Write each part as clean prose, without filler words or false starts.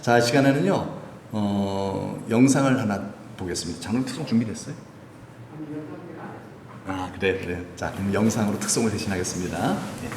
자, 이 시간에는요, 영상을 하나 보겠습니다. 장르 특송 준비됐어요? 아, 그래. 자, 그럼 영상으로 특송을 대신하겠습니다. 네.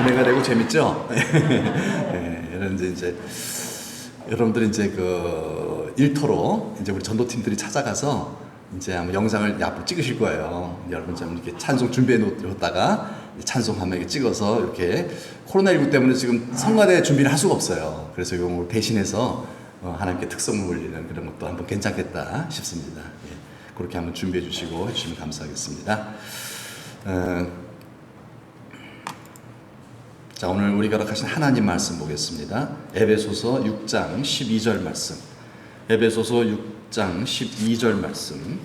은혜가 되고 재밌죠? 네, 여러분들이 이제 그 일터로 이제 우리 전도팀들이 찾아가서 이제 아마 영상을 앞으로 찍으실 거예요. 여러분 좀 이렇게 찬송 준비해 놓다가 찬송하면 이렇게 찍어서 이렇게 코로나19 때문에 지금 성가대 준비를 할 수가 없어요. 그래서 이거 대신해서 하나님께 특성을 올리는 그런 것도 한번 괜찮겠다 싶습니다. 예, 그렇게 한번 준비해 주시고 해주시면 감사하겠습니다. 자, 오늘 우리가 허락하신 하나님 말씀 보겠습니다. 에베소서 6장 12절 말씀. 에베소서 6장 12절 말씀.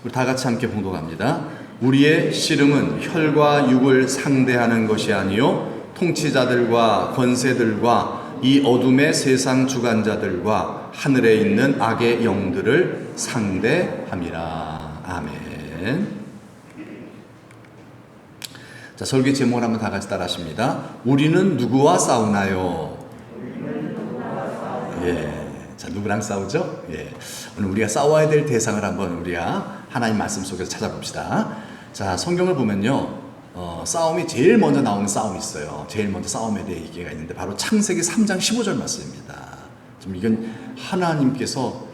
우리 다 같이 함께 봉독합니다. 우리의 씨름은 혈과 육을 상대하는 것이 아니요 통치자들과 권세들과 이 어둠의 세상 주관자들과 하늘에 있는 악의 영들을 상대함이라. 아멘. 자, 설교 제목을 한번 다 같이 따라하십니다. 우리는 누구와 싸우나요? 예. 자, 누구랑 싸우죠? 예. 오늘 우리가 싸워야 될 대상을 한번 우리가 하나님 말씀 속에서 찾아봅시다. 자, 성경을 보면요. 싸움이 제일 먼저 나오는 싸움이 있어요. 제일 먼저 싸움에 대해 얘기가 있는데 바로 창세기 3장 15절 말씀입니다. 좀 이건 하나님께서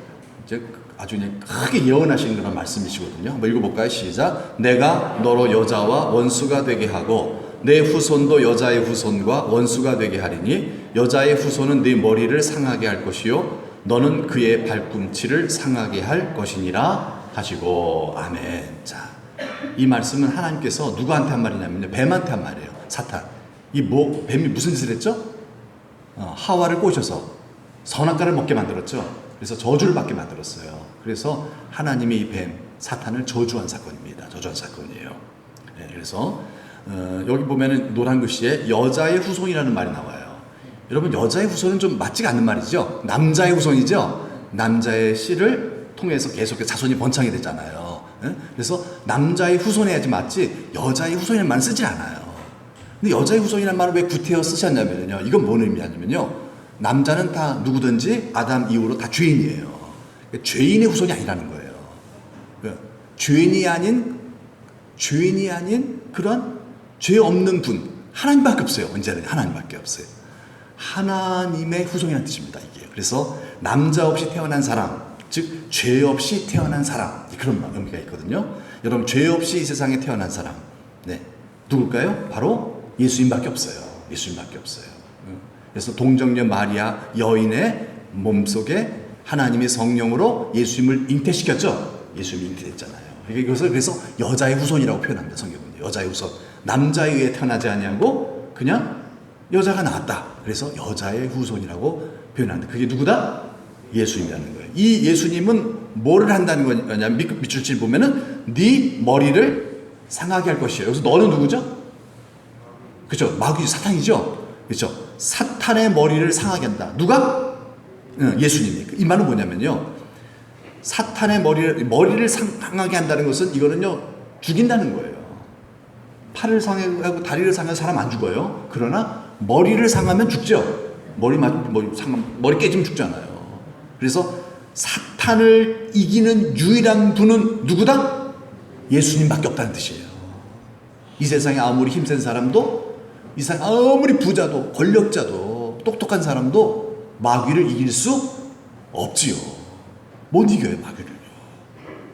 이제 아주 그냥 크게 예언하신 그런 말씀이시거든요. 한번 읽어볼까요? 시작. 내가 너로 여자와 원수가 되게 하고 내 후손도 여자의 후손과 원수가 되게 하리니 여자의 후손은 네 머리를 상하게 할 것이요 너는 그의 발꿈치를 상하게 할 것이니라 하시고. 아멘. 자, 이 말씀은 하나님께서 누구한테 한 말이냐면요, 뱀한테 한 말이에요. 사탄. 뱀이 무슨 짓을 했죠? 하와를 꼬셔서 선악과를 먹게 만들었죠. 그래서 저주를 받게 만들었어요. 그래서 하나님이 이 뱀, 사탄을 저주한 사건입니다. 저주한 사건이에요. 네, 그래서 여기 보면은 노란 글씨에 여자의 후손이라는 말이 나와요. 여러분, 여자의 후손은 좀 맞지가 않는 말이죠. 남자의 후손이죠. 남자의 씨를 통해서 계속해서 자손이 번창이 됐잖아요. 네? 그래서 남자의 후손해야지 맞지 여자의 후손이라는 말은 쓰지 않아요. 근데 여자의 후손이라는 말을 왜 구태여 쓰셨냐면요, 이건 뭔 의미냐면요, 남자는 다 누구든지 아담 이후로 다 죄인이에요. 죄인의 후손이 아니라는 거예요. 죄인이 아닌 그런 죄 없는 분, 하나님밖에 없어요. 언제나 하나님밖에 없어요. 하나님의 후손이라는 뜻입니다. 이게. 그래서 남자 없이 태어난 사람, 즉 죄 없이 태어난 사람, 그런 의미가 있거든요. 여러분, 죄 없이 이 세상에 태어난 사람, 네, 누굴까요? 바로 예수님밖에 없어요. 예수님밖에 없어요. 그래서 동정녀 마리아 여인의 몸속에 하나님의 성령으로 예수님을 잉태시켰죠. 예수님이 잉태됐잖아요. 그래서 여자의 후손이라고 표현합니다. 성경은 여자의 후손, 남자에 의해 태어나지 아니하고 그냥 여자가 나왔다. 그래서 여자의 후손이라고 표현합니다. 그게 누구다? 예수님이라는 거예요. 이 예수님은 뭐를 한다는 거냐면 밑줄 보면은 네 머리를 상하게 할 것이에요. 여기서 너는 누구죠? 그렇죠? 마귀 사탄이죠. 그렇죠? 사탄의 머리를 상하게 한다. 누가? 예수님이. 이 말은 뭐냐면요, 사탄의 머리를 상하게 한다는 것은 이거는요, 죽인다는 거예요. 팔을 상하고 다리를 상하면 사람 안 죽어요. 그러나 머리를 상하면 죽죠. 머리 깨지면 죽잖아요. 그래서 사탄을 이기는 유일한 분은 누구다? 예수님밖에 없다는 뜻이에요. 이 세상에 아무리 힘센 사람도, 이 세상 아무리 부자도 권력자도 똑똑한 사람도 마귀를 이길 수 없지요. 못 이겨요, 마귀를요.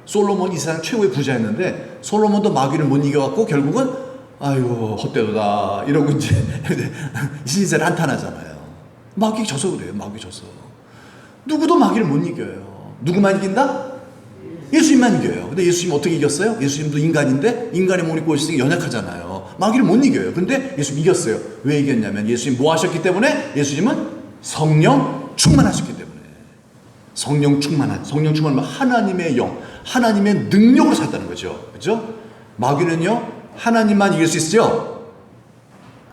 솔로몬이 이 세상 최고의 부자였는데 솔로몬도 마귀를 못 이겨갖고 결국은 아이고 헛되도다 이러고 이제 신세를 한탄하잖아요. 마귀 져서 그래요. 마귀 져서. 누구도 마귀를 못 이겨요. 누구만 이긴다? 예수님만 이겨요. 근데 예수님 어떻게 이겼어요? 예수님도 인간인데 인간의 몸이 입고 있으니까 연약하잖아요. 마귀를 못 이겨요. 근데 예수님 이겼어요. 왜 이겼냐면 예수님 뭐 하셨기 때문에? 예수님은 성령 충만하셨기 때문에. 성령 충만하면 하나님의 영, 하나님의 능력으로 살다는 거죠. 그죠? 마귀는요, 하나님만 이길 수 있죠?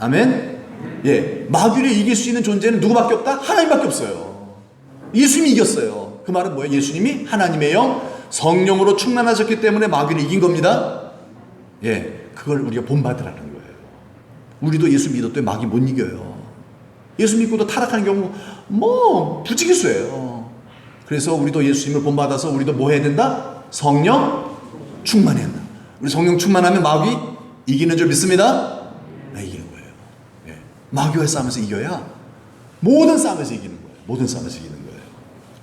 아멘? 예. 마귀를 이길 수 있는 존재는 누구밖에 없다? 하나님밖에 없어요. 예수님이 이겼어요. 그 말은 뭐예요? 예수님이 하나님의 영, 성령으로 충만하셨기 때문에 마귀를 이긴 겁니다. 예. 그걸 우리가 본받으라는 거예요. 우리도 예수 믿었더니 마귀 못 이겨요. 예수 믿고도 타락하는 경우, 부지기수예요. 그래서 우리도 예수님을 본받아서 우리도 뭐 해야 된다? 성령 충만해야 한다. 우리 성령 충만하면 마귀 이기는 줄 믿습니다. 네, 이기는 거예요. 예. 마귀와 싸우면서 이겨야 모든 싸움에서 이기는 거예요. 모든 싸움에서 이기는 거예요.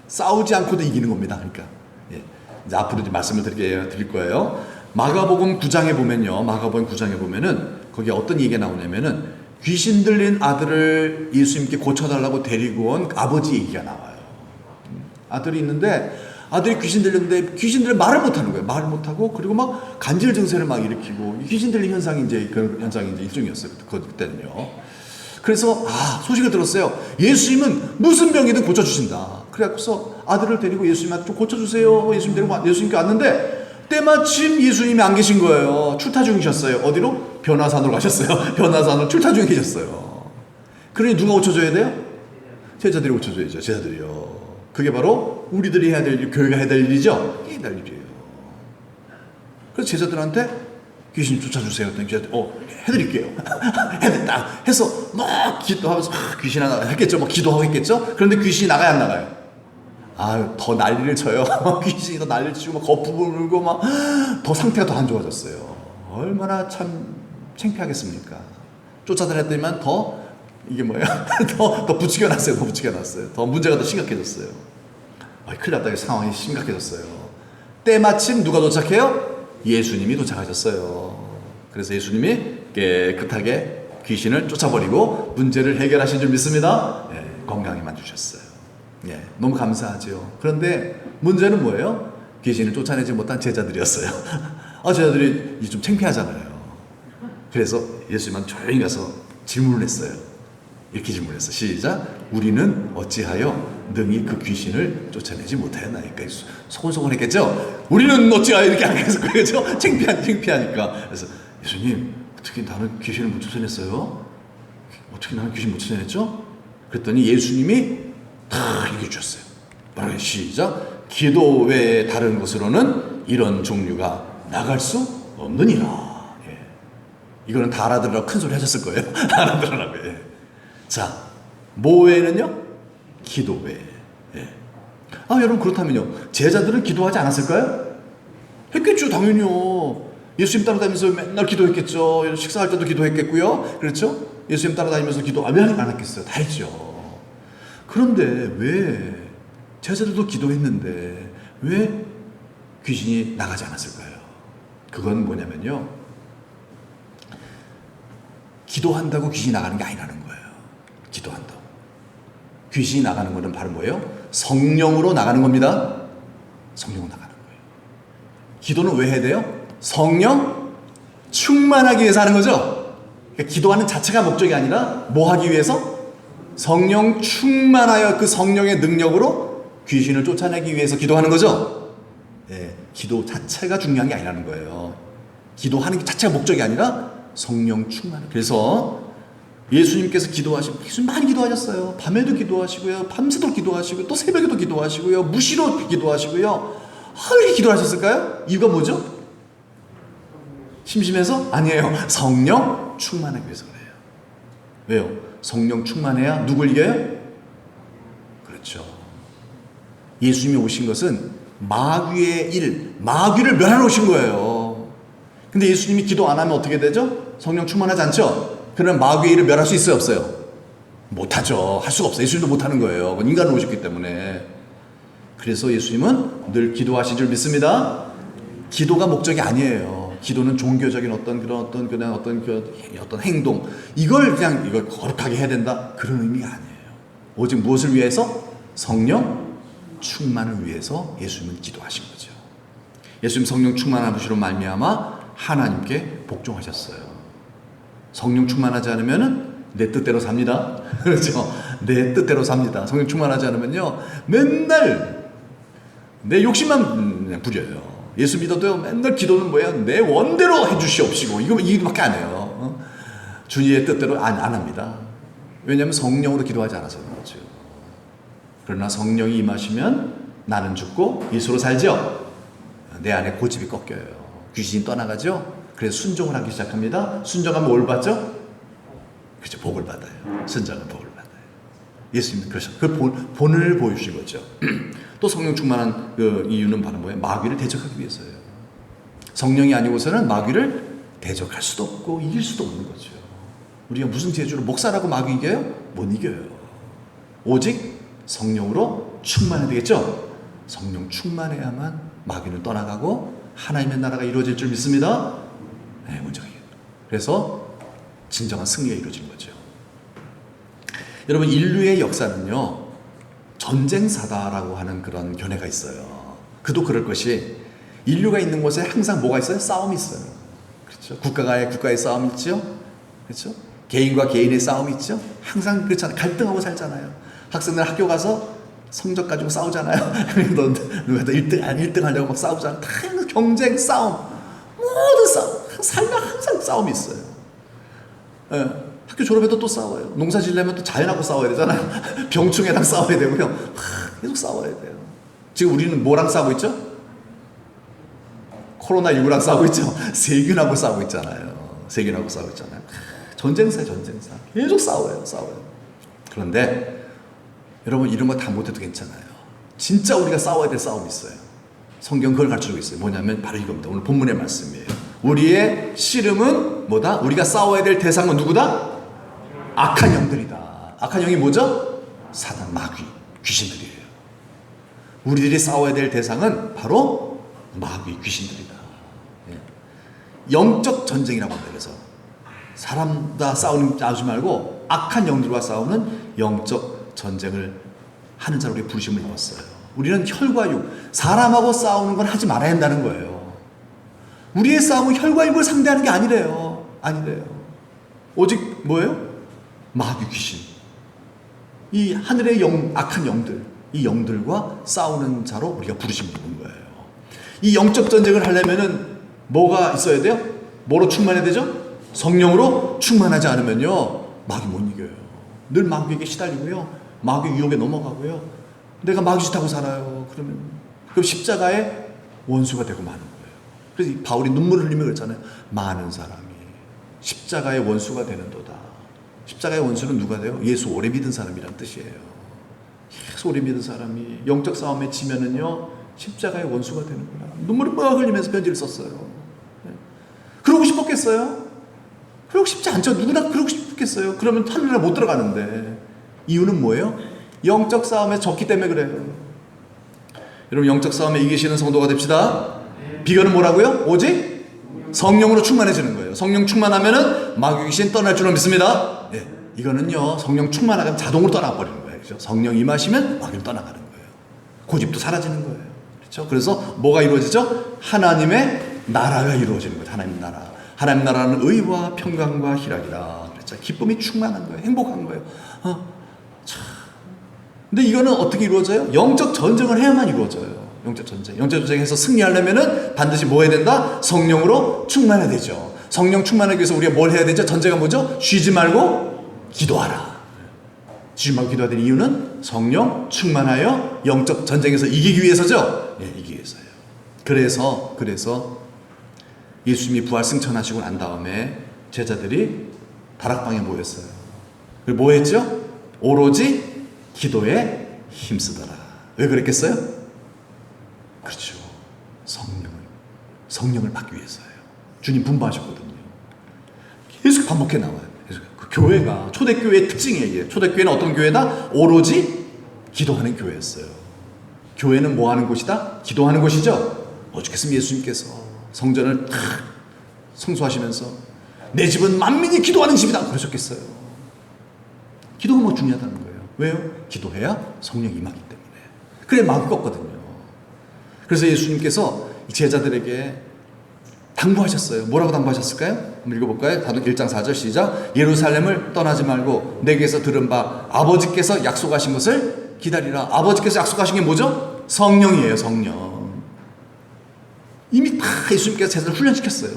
싸우지 않고도 이기는 겁니다. 그러니까 예. 이제 앞으로 이제 말씀을 드릴 거예요. 마가복음 9장에 보면은 거기에 어떤 얘기가 나오냐면은 귀신 들린 아들을 예수님께 고쳐달라고 데리고 온 아버지 얘기가 나와요. 아들이 있는데 아들이 귀신 들렸는데 귀신들은 말을 못하는 거예요. 말을 못하고 그리고 막 간질 증세를 막 일으키고 귀신 들린 현상이 이제 그런 현상이 이제 일종이었어요. 그때는요. 그래서 소식을 들었어요. 예수님은 무슨 병이든 고쳐주신다. 그래서 아들을 데리고 예수님한테 좀 고쳐주세요. 예수님 데리고 예수님께 왔는데 때마침 예수님이 안 계신 거예요. 출타 중이셨어요. 어디로? 변화산으로 가셨어요. 변화산으로 출타 중에 계셨어요. 그러니 누가 고쳐줘야 돼요? 제자들이 고쳐줘야죠. 제자들이요. 그게 바로 우리들이 해야 될 일, 교회가 해야 될 일이죠. 해야 될 일이에요. 그래서 제자들한테 귀신 쫓아주세요. 제자들, 해드릴게요. 해냈다. 해서 막 기도하면서 귀신 하나 했겠죠. 막 기도하고 했겠죠. 그런데 귀신이 나가요, 안 나가요? 더 난리를 쳐요. 귀신이 더 난리를 치고 막 거품을 물고 막 더 상태가 더 안 좋아졌어요. 얼마나 참 창피하겠습니까? 쫓아다녔더니만 더 이게 뭐야? 더 부추겨놨어요. 더 문제가 더 심각해졌어요. 큰일 났다. 상황이 심각해졌어요. 때마침 누가 도착해요? 예수님이 도착하셨어요. 그래서 예수님이 깨끗하게 귀신을 쫓아버리고 문제를 해결하신 줄 믿습니다. 예, 건강에만 주셨어요. 예, 너무 감사하죠. 그런데 문제는 뭐예요? 귀신을 쫓아내지 못한 제자들이었어요. 제자들이 좀 창피하잖아요. 그래서 예수님은 조용히 가서 질문을 했어요. 이렇게 질문했어. 시작. 우리는 어찌하여 능히 그 귀신을 쫓아내지 못하였나이까. 소곤소곤 했겠죠. 우리는 어찌하여 이렇게 안 했을 거죠. 창피하니까. 그래서 예수님, 어떻게 나는 귀신을 못 쫓아냈어요? 어떻게 나는 귀신 못 쫓아냈죠? 그랬더니 예수님이 다 얘기해 주셨어요. 바로 시작. 기도 외에 다른 곳으로는 이런 종류가 나갈 수 없느니라. 예. 이거는 다 알아들으라고 큰 소리 하셨을 거예요. 알아들으라고. 예. 자, 뭐 외에는요? 기도 외에. 예. 여러분 그렇다면요. 제자들은 기도하지 않았을까요? 했겠죠, 당연히요. 예수님 따라다니면서 맨날 기도했겠죠. 식사할 때도 기도했겠고요. 그렇죠? 예수님 따라다니면서 기도 왜 안 했겠어요? 다 했죠. 그런데 왜 제자들도 기도했는데 왜 귀신이 나가지 않았을까요? 그건 뭐냐면요, 기도한다고 귀신이 나가는 게 아니라는 거예요. 기도한다고 귀신이 나가는 거는 바로 뭐예요? 성령으로 나가는 겁니다. 성령으로 나가는 거예요. 기도는 왜 해야 돼요? 성령 충만하기 위해서 하는 거죠. 그러니까 기도하는 자체가 목적이 아니라 뭐 하기 위해서? 성령 충만하여 그 성령의 능력으로 귀신을 쫓아내기 위해서 기도하는 거죠. 예, 기도 자체가 중요한 게 아니라는 거예요. 기도하는 게 자체가 목적이 아니라 성령 충만. 그래서 예수님께서 예수님 많이 기도하셨어요. 밤에도 기도하시고요, 밤새도록 기도하시고, 또 새벽에도 기도하시고요, 무시로 기도하시고요. 이렇게 기도하셨을까요? 이유가 뭐죠? 심심해서? 아니에요. 성령 충만하기 위해서 그래요. 왜요? 성령 충만해야 누굴 이겨요? 그렇죠. 예수님이 오신 것은 마귀의 일, 마귀를 멸하러 오신 거예요. 근데 예수님이 기도 안 하면 어떻게 되죠? 성령 충만하지 않죠? 그러면 마귀의 일을 멸할 수 있어요, 없어요? 못하죠. 할 수가 없어요. 예수님도 못하는 거예요. 인간으로 오셨기 때문에. 그래서 예수님은 늘 기도하신 줄 믿습니다. 기도가 목적이 아니에요. 기도는 종교적인 어떤 행동, 이걸 거룩하게 해야 된다, 그런 의미가 아니에요. 오직 무엇을 위해서? 성령 충만을 위해서 예수님은 기도하신 거죠. 예수님 성령 충만하시로 말미암아 하나님께 복종하셨어요. 성령 충만하지 않으면은 내 뜻대로 삽니다. 그렇죠? 내 뜻대로 삽니다. 성령 충만하지 않으면요, 맨날 내 욕심만 그냥 부려요. 예수 믿어도요, 맨날 기도는 뭐야? 내 원대로 해주시옵시고, 이거밖에 안 해요. 주님의 뜻대로 안 합니다. 왜냐하면 성령으로 기도하지 않아서 그런 거죠. 그러나 성령이 임하시면 나는 죽고 예수로 살죠. 내 안에 고집이 꺾여요. 귀신이 떠나가죠. 그래서 순종을 하기 시작합니다. 순종하면 뭘 받죠? 그렇죠. 복을 받아요. 순종은 복을 받아요. 예수님은 그렇죠. 그 본을 보여주신 거죠. 또 성령 충만한 그 이유는 바로 뭐예요? 마귀를 대적하기 위해서예요. 성령이 아니고서는 마귀를 대적할 수도 없고 이길 수도 없는 거죠. 우리가 무슨 재주로 목사라고 마귀 이겨요? 못 이겨요. 오직 성령으로 충만해야 되겠죠? 성령 충만해야만 마귀는 떠나가고 하나님의 나라가 이루어질 줄 믿습니다. 네, 온전하게. 그래서 진정한 승리가 이루어지는 거죠. 여러분, 인류의 역사는요, 전쟁사다라고 하는 그런 견해가 있어요. 그도 그럴 것이, 인류가 있는 곳에 항상 뭐가 있어요? 싸움이 있어요. 그렇죠? 국가의 싸움이 있죠? 그렇죠? 개인과 개인의 싸움이 있죠? 항상 그렇잖아요. 갈등하고 살잖아요. 학생들 학교 가서 성적 가지고 싸우잖아요. 누가 더 1등 하려고 막 싸우잖아요. 다 경쟁, 싸움. 모든 싸움. 살면 항상 싸움이 있어요. 예. 학교 졸업해도 또 싸워요. 농사 지려면 또 자연하고 싸워야 되잖아요. 병충해랑 싸워야 되고요. 계속 싸워야 돼요. 지금 우리는 뭐랑 싸우고 있죠? 코로나19랑 싸우고 있죠? 세균하고 싸우고 있잖아요. 세균하고 싸우고 있잖아요. 전쟁사. 계속 싸워요. 그런데 여러분, 이런 거 다 못해도 괜찮아요. 진짜 우리가 싸워야 될 싸움이 있어요. 성경 그걸 가르쳐주고 있어요. 뭐냐면 바로 이겁니다. 오늘 본문의 말씀이에요. 우리의 씨름은 뭐다? 우리가 싸워야 될 대상은 누구다? 악한 영들이다. 악한 영이 뭐죠? 사단, 마귀, 귀신들이에요. 우리들이 싸워야 될 대상은 바로 마귀, 귀신들이다. 영적 전쟁이라고 합니다. 그래서 사람과 싸우지 말고 악한 영들과 싸우는 영적 전쟁을 하는 자로 우리 부르심을 입었어요. 우리는 혈과 육, 사람하고 싸우는 건 하지 말아야 한다는 거예요. 우리의 싸움은 혈과 육을 상대하는 게 아니래요. 오직 뭐예요? 마귀, 귀신. 이 하늘의 악한 영들, 이 영들과 싸우는 자로 우리가 부르심을 입은 거예요. 이 영적 전쟁을 하려면은 뭐가 있어야 돼요? 뭐로 충만해야 되죠? 성령으로 충만하지 않으면요, 마귀 못 이겨요. 늘 마귀에게 시달리고요, 마귀 유혹에 넘어가고요, 내가 마귀 짓하고 살아요. 그럼 십자가의 원수가 되고 마는 거예요. 그래서 바울이 눈물을 흘리며 그랬잖아요. 많은 사람이 십자가의 원수가 되는도다. 십자가의 원수는 누가 돼요? 예수 오래 믿은 사람이란 뜻이에요. 예수 오래 믿은 사람이 영적 싸움에 지면은요, 십자가의 원수가 되는구나. 눈물을 막 흘리면서 편지를 썼어요. 싶겠어요? 그러고 싶지 않죠. 누구나 그러고 싶겠어요. 그러면 하늘나라 못 들어가는데. 이유는 뭐예요? 영적 싸움에 졌기 때문에 그래요. 여러분, 영적 싸움에 이기시는 성도가 됩시다. 비결은 뭐라고요? 오직 성령으로 충만해지는 거예요. 성령 충만하면은 마귀 귀신 떠날 줄로 믿습니다. 예, 이거는요, 성령 충만하면 자동으로 떠나버리는 거예요. 그렇죠? 성령 임하시면 마귀는 떠나가는 거예요. 고집도 사라지는 거예요. 그렇죠? 그래서 뭐가 이루어지죠? 하나님의 나라가 이루어지는 거예요. 하나님 나라. 하나님 나라는 의와 평강과 희락이라. 그렇죠? 기쁨이 충만한 거예요. 행복한 거예요. 근데 이거는 어떻게 이루어져요? 영적 전쟁을 해야만 이루어져요. 영적 전쟁. 영적 전쟁에서 승리하려면은 반드시 뭐 해야 된다? 성령으로 충만해야 되죠. 성령 충만하기 위해서 우리가 뭘 해야 되죠? 전쟁은 뭐죠? 쉬지 말고 기도하라. 쉬지 말고 기도해야 되는 이유는 성령 충만하여 영적 전쟁에서 이기기 위해서죠. 예, 이기기 위해서요. 그래서 예수님이 부활 승천하시고 난 다음에 제자들이 다락방에 모였어요. 그리고 뭐 했죠? 오로지 기도에 힘쓰더라. 왜 그랬겠어요? 그렇죠. 성령을 받기 위해서예요. 주님 분부하셨거든요. 계속 반복해 나와요. 그 교회가 초대교회의 특징이에요. 초대교회는 어떤 교회다? 오로지 기도하는 교회였어요. 교회는 뭐 하는 곳이다? 기도하는 곳이죠. 오죽했으면 예수님께서 성전을 탁 성수하시면서 내 집은 만민이 기도하는 집이다 그러셨겠어요. 기도가 뭐 중요하다는 거예요. 왜요? 기도해야 성령이 임하기 때문에. 그래 마귀 껐거든요. 그래서 예수님께서 제자들에게 당부하셨어요. 뭐라고 당부하셨을까요? 한번 읽어볼까요? 다들 1장 4절 시작. 예루살렘을 떠나지 말고 내게서 들은 바 아버지께서 약속하신 것을 기다리라. 아버지께서 약속하신 게 뭐죠? 성령이에요. 성령. 이미 다 예수님께서 제자들을 훈련시켰어요.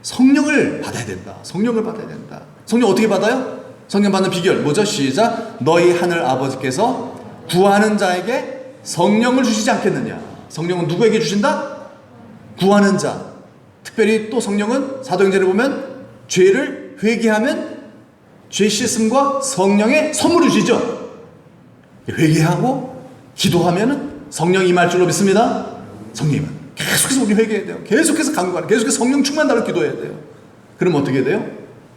성령을 받아야 된다. 성령을 받아야 된다. 성령 어떻게 받아요? 성령 받는 비결 뭐죠? 시작. 너희 하늘 아버지께서 구하는 자에게 성령을 주시지 않겠느냐. 성령은 누구에게 주신다? 구하는 자. 특별히 또 성령은 사도행전에 보면 죄를 회개하면 죄 씻음과 성령의 선물을 주시죠. 회개하고 기도하면 성령이 임할 줄로 믿습니다. 성령이 계속해서 우리 회개해야 돼요. 계속해서 간구하는, 계속해서 성령 충만 달라 기도해야 돼요. 그럼 어떻게 돼요?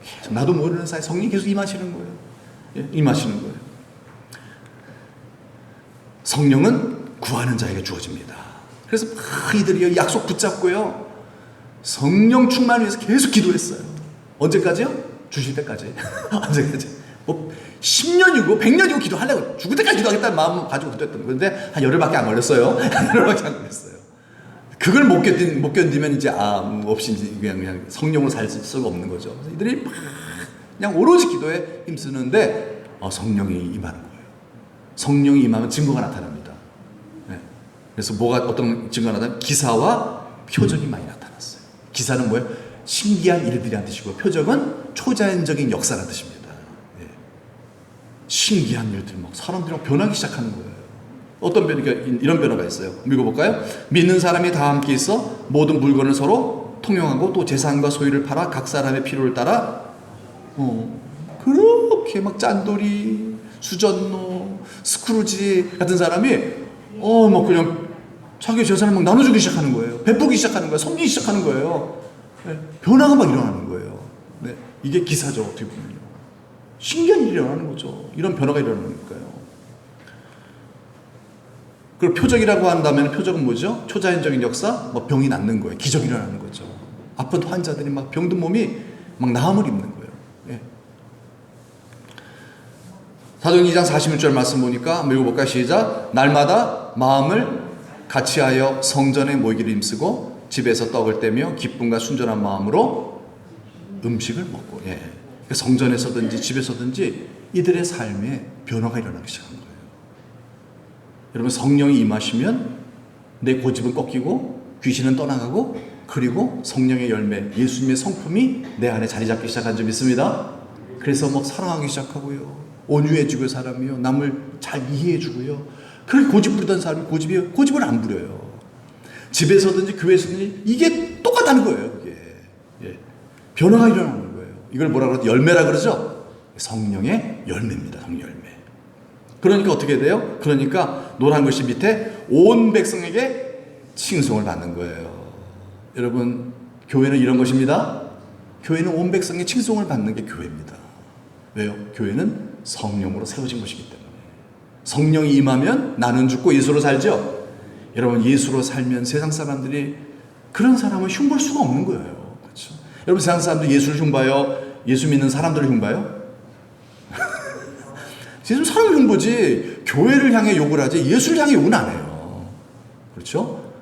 계속 나도 모르는 사이 성령이 계속 임하시는 거예요. 예, 임하시는 거예요. 성령은 구하는 자에게 주어집니다. 그래서 이들이 약속 붙잡고요. 성령 충만을 위해서 계속 기도했어요. 언제까지요? 주실 때까지. 언제까지? 뭐 10년이고 100년이고 기도하려고 죽을 때까지 기도하겠다는 마음을 가지고 기도했던 거예요. 근데 한 열흘밖에 안 걸렸어요. 열흘밖에 안 걸렸어요. 그걸 못 견디면 이제 없이 그냥 성령으로 살 수가 없는 거죠. 그래서 이들이 막 그냥 오로지 기도에 힘쓰는데 성령이 임하는 거예요. 성령이 임하면 증거가 나타납니다. 네. 그래서 어떤 증거가 나타나면 기사와 표적이 많이 나타났어요. 기사는 뭐예요? 신기한 일들이란 뜻이고 표적은 초자연적인 역사란 뜻입니다. 네. 신기한 일들 막 사람들이 막 변하기 시작하는 거예요. 어떤 이런 변화가 있어요. 읽어볼까요? 믿는 사람이 다 함께 있어 모든 물건을 서로 통용하고 또 재산과 소유를 팔아 각 사람의 필요를 따라 그렇게 막 짠돌이, 수전노, 스크루지 같은 사람이 막 그냥 자기 재산을 막 나눠주기 시작하는 거예요. 베푸기 시작하는 거예요. 섬기기 시작하는 거예요. 네. 변화가 막 일어나는 거예요. 네. 이게 기사죠. 어떻게 보면요. 신기한 일이 일어나는 거죠. 이런 변화가 일어나는 거니까요. 그리고 표적이라고 한다면 표적은 뭐죠? 초자연적인 역사, 뭐 병이 낫는 거예요. 기적이 일어나는 거죠. 아픈 환자들이 막 병든 몸이 막 나음을 입는 거예요. 예. 사도행전 2장 41절 말씀 보니까 한번 읽어볼까요? 시작. 날마다 마음을 같이하여 성전에 모이기를 힘쓰고 집에서 떡을 떼며 기쁨과 순전한 마음으로 음식을 먹고. 예. 성전에서든지 집에서든지 이들의 삶에 변화가 일어나기 시작한 거예요. 여러분 성령이 임하시면 내 고집은 꺾이고 귀신은 떠나가고 그리고 성령의 열매 예수님의 성품이 내 안에 자리 잡기 시작한 줄 믿습니다. 그래서 막 사랑하기 시작하고요. 온유해지고 사람이요. 남을 잘 이해해주고요. 그렇게 고집 부리던 사람이 고집을 안 부려요. 집에서든지 교회에서든지 이게 똑같다는 거예요. 이게. 예. 변화가 일어나는 거예요. 이걸 뭐라 그러죠? 열매라 그러죠? 성령의 열매입니다. 성령 열매. 그러니까 어떻게 돼요? 그러니까 노란 글씨 밑에 온 백성에게 칭송을 받는 거예요. 여러분 교회는 이런 것입니다. 교회는 온 백성의 칭송을 받는 게 교회입니다. 왜요? 교회는 성령으로 세워진 것이기 때문에. 성령이 임하면 나는 죽고 예수로 살죠. 여러분, 예수로 살면 세상 사람들이, 그런 사람은 흉볼 수가 없는 거예요. 그렇죠? 여러분, 세상 사람들 예수를 흉봐요? 예수 믿는 사람들을 흉봐요? 지금 사람을 흉보지 교회를 향해 욕을 하지 예수를 향해 욕은 안 해요. 그렇죠?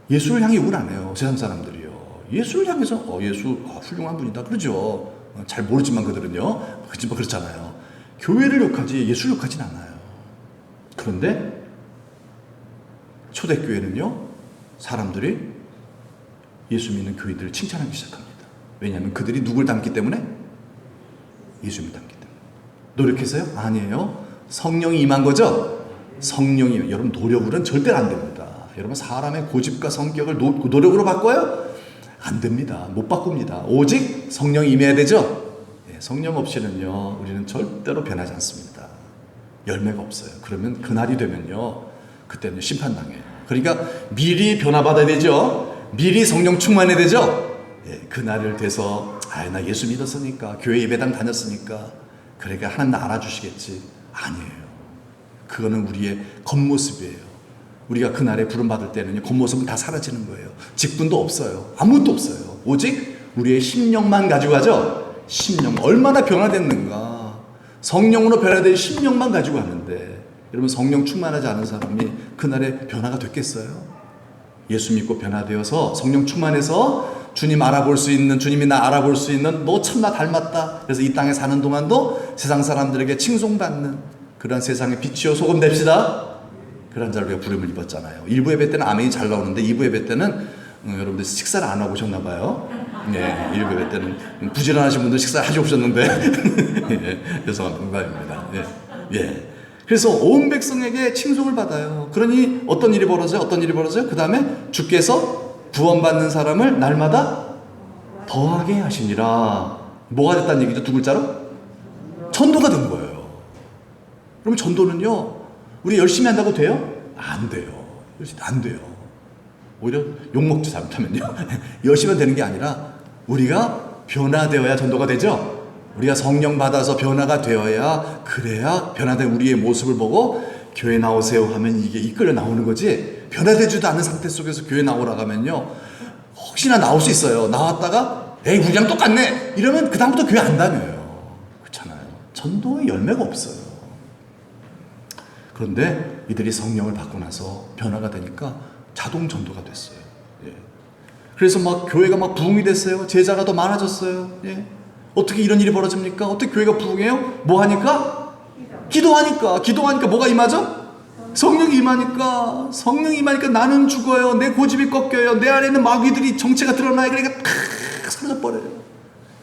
예수를 향해 욕을 안 해요. 세상 사람들이요. 예수를 향해서 예수 훌륭한 분이다 그러죠. 잘 모르지만 그들은요. 그렇잖아요. 교회를 욕하지 예수를 욕하진 않아요. 그런데 초대교회는요, 사람들이 예수 믿는 교인들을 칭찬하기 시작합니다. 왜냐하면 그들이 누굴 닮기 때문에? 예수님을 닮기 때문에. 노력해서요? 아니에요. 성령이 임한 거죠? 성령이, 여러분, 노력으로는 절대 안 됩니다. 여러분, 사람의 고집과 성격을 노력으로 바꿔요? 안 됩니다. 못 바꿉니다. 오직 성령이 임해야 되죠? 성령 없이는요, 우리는 절대로 변하지 않습니다. 열매가 없어요. 그러면 그날이 되면요, 그때는 심판당해요. 그러니까 미리 변화받아야 되죠? 미리 성령 충만해야 되죠? 그날을 돼서, 나 예수 믿었으니까, 교회 예배당 다녔으니까, 그러니까 하나님 나 알아주시겠지. 아니에요. 그거는 우리의 겉모습이에요. 우리가 그날에 부름받을 때는요, 겉모습은 다 사라지는 거예요. 직분도 없어요. 아무것도 없어요. 오직 우리의 심령만 가지고 가죠. 심령, 얼마나 변화됐는가. 성령으로 변화된 심령만 가지고 가는데, 여러분, 성령 충만하지 않은 사람이 그날에 변화가 됐겠어요? 예수 믿고 변화되어서 성령 충만해서 주님 알아볼 수 있는, 주님이 나 알아볼 수 있는, 너 참 나 닮았다. 그래서 이 땅에 사는 동안도 세상 사람들에게 칭송받는 그런 세상의 빛이요 소금 됩시다. 그런 자를 우리가 부름을 입었잖아요. 1부 예배 때는 아멘이 잘 나오는데 2부 예배 때는 여러분들 식사를 안 하고 오셨나 봐요. 1부 예배 때는 부지런하신 분들 식사를 하시고 오셨는데 죄송합니다. 농담입니다. 그래서 온 백성에게 칭송을 받아요. 그러니 어떤 일이 벌어져요? 그 다음에 주께서 구원받는 사람을 날마다 더하게 하시니라. 뭐가 됐다는 얘기죠? 두 글자로? 전도가 된 거예요. 그럼 전도는요, 우리 열심히 한다고 돼요? 안 돼요. 안 돼요. 오히려 욕먹지 잘못하면요. 열심히 되는 게 아니라 우리가 변화되어야 전도가 되죠. 우리가 성령 받아서 변화가 되어야, 그래야 변화된 우리의 모습을 보고 교회 나오세요 하면 이게 이끌려 나오는 거지. 변화되지도 않은 상태 속에서 교회 나오라고 하면요, 혹시나 나올 수 있어요. 나왔다가 에이 우리랑 똑같네 이러면 그 다음부터 교회 안 다녀요. 그렇잖아요. 전도의 열매가 없어요. 그런데 이들이 성령을 받고 나서 변화가 되니까 자동 전도가 됐어요. 그래서 막 교회가 막 부흥이 됐어요. 제자가 더 많아졌어요. 어떻게 이런 일이 벌어집니까? 어떻게 교회가 부흥해요? 뭐 하니까? 기도하니까 뭐가 임하죠? 성령이 임하니까. 성령이 임하니까 나는 죽어요. 내 고집이 꺾여요. 내 안에 있는 마귀들이 정체가 드러나요. 그러니까 탁 사라져버려요.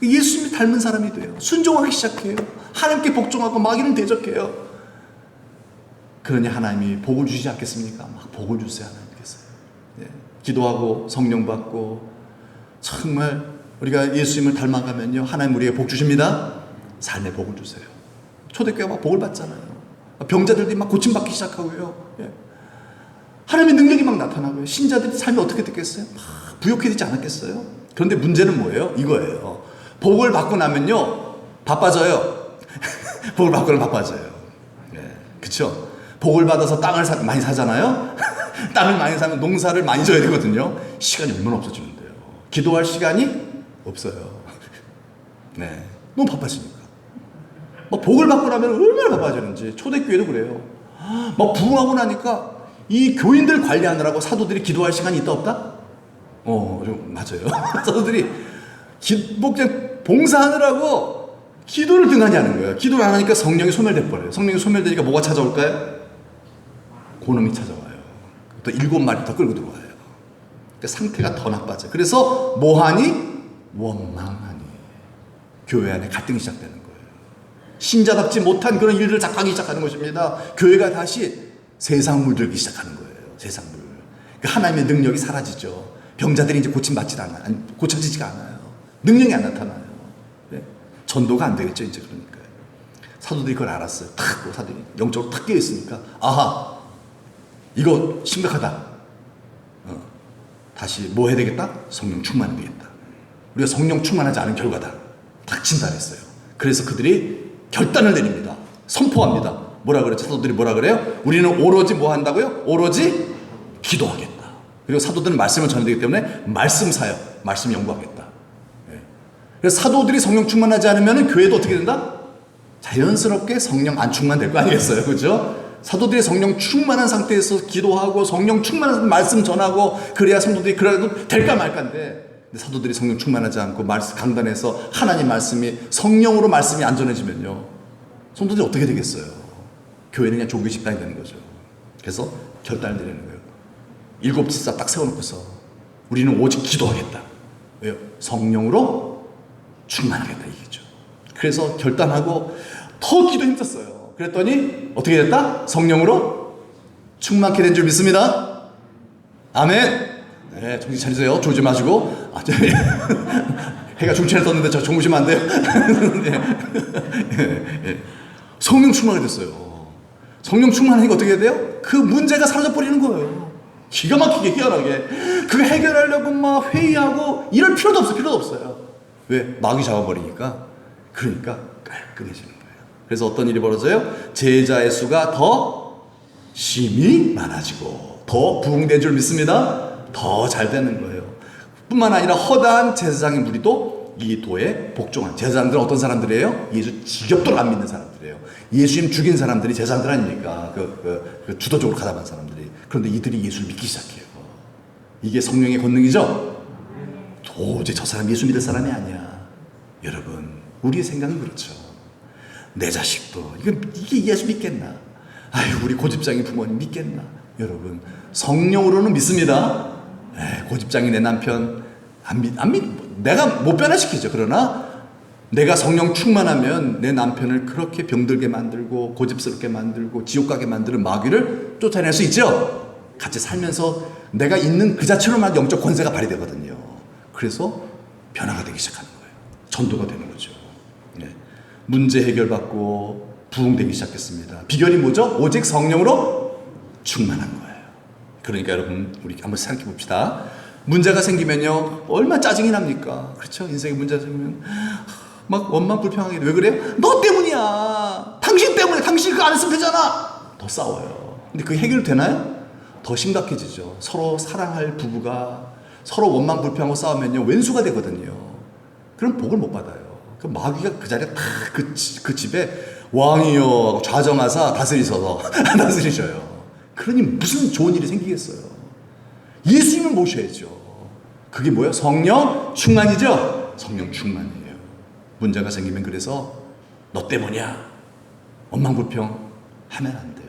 예수님이 닮은 사람이 돼요. 순종하기 시작해요. 하나님께 복종하고 마귀는 대적해요. 그러니 하나님이 복을 주시지 않겠습니까? 막 복을 주세요. 하나님께서. 기도하고 성령 받고, 정말 우리가 예수님을 닮아가면요, 하나님 우리에게 복 주십니다. 삶에 복을 주세요. 초대교회가 막 복을 받잖아요. 병자들이 막 고침받기 시작하고요. 하나님의 능력이 막 나타나고요. 신자들이 삶이 어떻게 됐겠어요? 막 부욕해지지 않았겠어요? 그런데 문제는 뭐예요? 이거예요. 복을 받고 나면요, 바빠져요. 복을 받고는 바빠져요. 그쵸? 복을 받아서 땅을 많이 사잖아요. 땅을 많이 사면 농사를 많이 져야 되거든요. 시간이 얼마나 없어지는데요. 기도할 시간이 없어요. 너무 바빠지니까. 막 복을 받고 나면 얼마나 바빠지는지. 초대교회도 그래요. 막 부흥하고 나니까 이 교인들 관리하느라고 사도들이 기도할 시간이 있다 없다? 좀 맞아요. 사도들이 그냥 봉사하느라고 기도를 등한히 하는 거예요. 기도를 안 하니까 성령이 소멸돼 버려요. 성령이 소멸되니까 뭐가 찾아올까요? 고놈이 찾아와요. 또 7마리 더 끌고 들어와요. 그러니까 상태가 더 나빠져요. 그래서 뭐하니? 원망하니. 교회 안에 갈등이 시작되는 거예요. 신자답지 못한 그런 일들을 작하기 시작하는 것입니다. 교회가 다시 세상 물들기 시작하는 거예요. 세상 물. 그러니까 하나님의 능력이 사라지죠. 병자들이 이제 고침받지 않아요. 고쳐지지가 않아요. 능력이 안 나타나요. 전도가 안 되겠죠, 이제. 그러니까 사도들이 그걸 알았어요. 탁, 사도들이 영적으로 탁 깨어 있으니까, 아하, 이거 심각하다. 다시 뭐 해야 되겠다? 성령 충만해야 되겠다. 우리가 성령 충만하지 않은 결과다. 딱 진단했어요. 그래서 그들이 결단을 내립니다. 선포합니다. 뭐라 그래요? 사도들이 뭐라 그래요? 우리는 오로지 뭐 한다고요? 오로지 기도하겠다. 그리고 사도들은 말씀을 전해되기 때문에 말씀 사역, 말씀 연구하겠다. 그래서 사도들이 성령 충만하지 않으면 교회도 어떻게 된다? 자연스럽게 성령 안 충만될 거 아니겠어요? 그죠? 사도들이 성령 충만한 상태에서 기도하고 성령 충만한 말씀 전하고 그래야 성도들이 그래도 될까 말까인데, 근데 사도들이 성령 충만하지 않고 강단에서 하나님 말씀이 성령으로 말씀이 안 전해지면요, 성도들이 어떻게 되겠어요? 교회는 그냥 종교 집단이 되는 거죠. 그래서 결단을 내리는 거예요. 7 지사 딱 세워놓고서 우리는 오직 기도하겠다. 왜요? 성령으로 충만하겠다 이거죠. 그래서 결단하고 더 기도 힘썼어요. 그랬더니 어떻게 됐다? 성령으로 충만케 된 줄 믿습니다. 아멘. 네, 정신 차리세요. 졸지 마시고. 해가 중천에 떴는데 저 주무시면 안 돼요. 네. 성령 충만하게 됐어요. 성령 충만하니까 어떻게 해야 돼요? 그 문제가 사라져버리는 거예요. 기가 막히게 희한하게. 그거 해결하려고 막 회의하고 이럴 필요도 없어요. 왜? 마귀 잡아버리니까. 그러니까 깔끔해지는 거예요. 그래서 어떤 일이 벌어져요? 제자의 수가 더 심히 많아지고 더 부흥된 줄 믿습니다. 더 잘 되는 거예요. 뿐만 아니라 허다한 제사장의 무리도 이 도에 복종한. 제사장들은 어떤 사람들이에요? 예수 지겹도록 안 믿는 사람들이에요. 예수님 죽인 사람들이 제사장들 아닙니까? 그 주도적으로 가담한 사람들이. 그런데 이들이 예수를 믿기 시작해요. 이게 성령의 권능이죠? 도저히 저 사람 예수 믿을 사람이 아니야. 여러분, 우리의 생각은 그렇죠. 내 자식도 이게 예수 믿겠나? 아유, 우리 고집장이 부모님 믿겠나? 여러분, 성령으로는 믿습니다. 고집장이 내 남편 안 믿, 내가 못 변화시키죠. 그러나 내가 성령 충만하면 내 남편을 그렇게 병들게 만들고 고집스럽게 만들고 지옥 가게 만드는 마귀를 쫓아낼 수 있죠. 같이 살면서 내가 있는 그 자체로만 영적 권세가 발휘되거든요. 그래서 변화가 되기 시작하는 거예요. 전도가 되는 거죠. 네. 문제 해결받고 부흥되기 시작했습니다. 비결이 뭐죠? 오직 성령으로 충만한 거예요. 그러니까 여러분, 우리 한번 생각해 봅시다. 문제가 생기면요, 얼마나 짜증이 납니까? 그렇죠? 인생에 문제가 생기면 막 원망 불평하게 돼. 왜 그래요? 너 때문이야. 당신 때문에. 당신 그거 안 했으면 되잖아. 더 싸워요. 근데 그게 해결되나요? 더 심각해지죠. 서로 사랑할 부부가 서로 원망 불평하고 싸우면요, 왼수가 되거든요. 그럼 복을 못 받아요. 그 마귀가 그 자리에 딱 그 집에 왕이여 좌정하사 다스리셔서 다스리셔요. 그러니 무슨 좋은 일이 생기겠어요. 예수님을 모셔야죠. 그게 뭐예요? 성령 충만이죠. 성령 충만이에요. 문제가 생기면 그래서 너 때문이야, 원망불평 하면 안 돼요.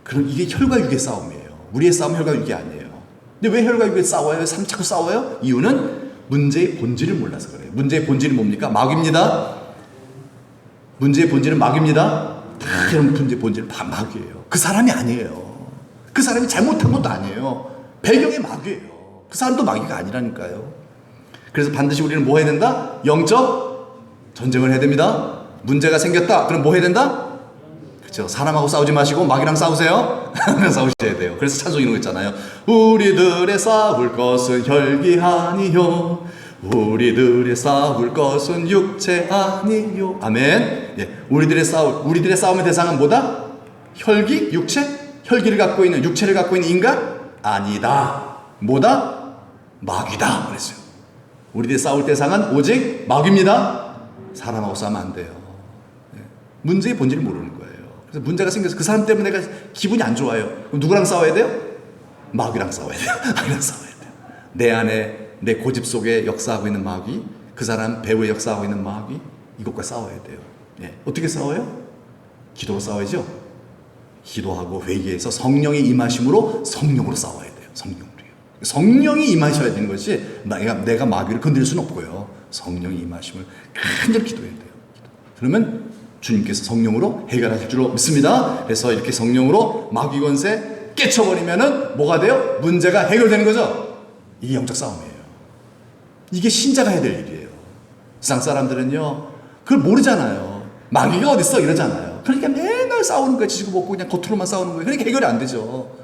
그럼 이게 혈과 육의 싸움이에요. 우리의 싸움 혈과 육이 아니에요. 근데 왜 혈과 육의 싸워요? 자꾸 싸워요? 이유는 문제의 본질을 몰라서 그래요. 문제의 본질은 뭡니까? 마귀입니다. 문제의 본질은 마귀입니다. 다 이런 문제의 본질은 다 마귀예요. 그 사람이 아니에요. 그 사람이 잘못한 것도 아니에요. 배경이 마귀예요. 그 사람도 마귀가 아니라니까요. 그래서 반드시 우리는 뭐 해야 된다? 영적 전쟁을 해야 됩니다. 문제가 생겼다. 그럼 뭐 해야 된다? 그렇죠. 사람하고 싸우지 마시고 마귀랑 싸우세요. 싸우셔야 돼요. 그래서 찬송 이런 거 있잖아요. 우리들의 싸울 것은 혈기 아니요, 우리들의 싸울 것은 육체 아니요. 아멘. 예. 우리들의 싸움의 대상은 뭐다? 혈기? 육체? 혈기를 갖고 있는, 육체를 갖고 있는 인간? 아니다. 뭐다? 마귀다. 그랬어요. 우리들이 싸울 대상은 오직 마귀입니다. 사람하고 싸우면 안 돼요. 예. 문제의 본질을 모르는 거예요. 그래서 문제가 생겨서 그 사람 때문에 내가 기분이 안 좋아요. 그럼 누구랑 싸워야 돼요? 마귀랑 싸워야 돼요. 마귀랑 싸워야 돼요. 내 안에, 내 고집 속에 역사하고 있는 마귀, 그 사람 배후에 역사하고 있는 마귀, 이것과 싸워야 돼요. 예. 어떻게 싸워요? 기도로 싸워야죠. 기도하고 회개해서 성령의 임하심으로 성령으로 싸워야 돼요. 성령이 임하셔야 되는 것이, 내가 마귀를 건드릴 수는 없고요. 성령의 임하심을 간절히 기도해야 돼요. 그러면 주님께서 성령으로 해결하실 줄 믿습니다. 그래서 이렇게 성령으로 마귀 권세 깨쳐버리면은 뭐가 돼요? 문제가 해결되는 거죠. 이게 영적 싸움이에요. 이게 신자가 해야 될 일이에요. 세상 사람들은요, 그걸 모르잖아요. 마귀가 어딨어? 이러잖아요. 그러니까 맨날 싸우는 거예요. 지지고 먹고 그냥 겉으로만 싸우는 거예요. 그러니까 해결이 안 되죠.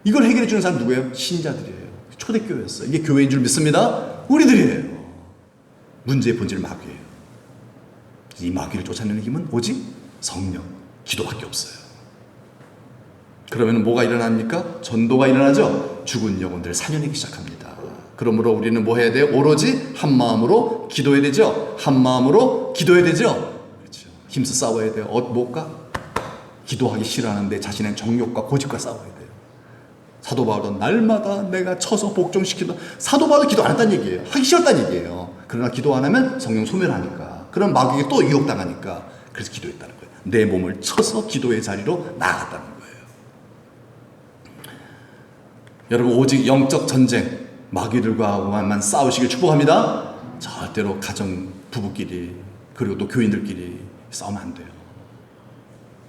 이걸 해결해 주는 사람 누구예요? 신자들이에요. 초대교회였어요. 이게 교회인 줄 믿습니다. 우리들이에요. 문제의 본질은 마귀예요. 이 마귀를 쫓아내는 힘은 오직 성령, 기도밖에 없어요. 그러면 뭐가 일어납니까? 전도가 일어나죠. 죽은 영혼들 살려내기 시작합니다. 그러므로 우리는 뭐 해야 돼요? 오로지 한 마음으로 기도해야 되죠. 한 마음으로 기도해야 되죠. 그렇죠. 힘써 싸워야 돼요. 뭘까? 기도하기 싫어하는데 자신의 정욕과 고집과 싸워야 돼요. 사도 바울은 날마다 내가 쳐서 복종시킨다. 사도 바울도 기도 안 했다는 얘기예요. 하기 싫었다는 얘기예요. 그러나 기도 안 하면 성령 소멸하니까. 그럼 마귀에게 또 유혹당하니까. 그래서 기도했다는 거예요. 내 몸을 쳐서 기도의 자리로 나아갔다는 거예요. 여러분, 오직 영적 전쟁, 마귀들과만 싸우시길 축복합니다. 절대로 가정 부부끼리 그리고 또 교인들끼리 싸우면 안 돼요.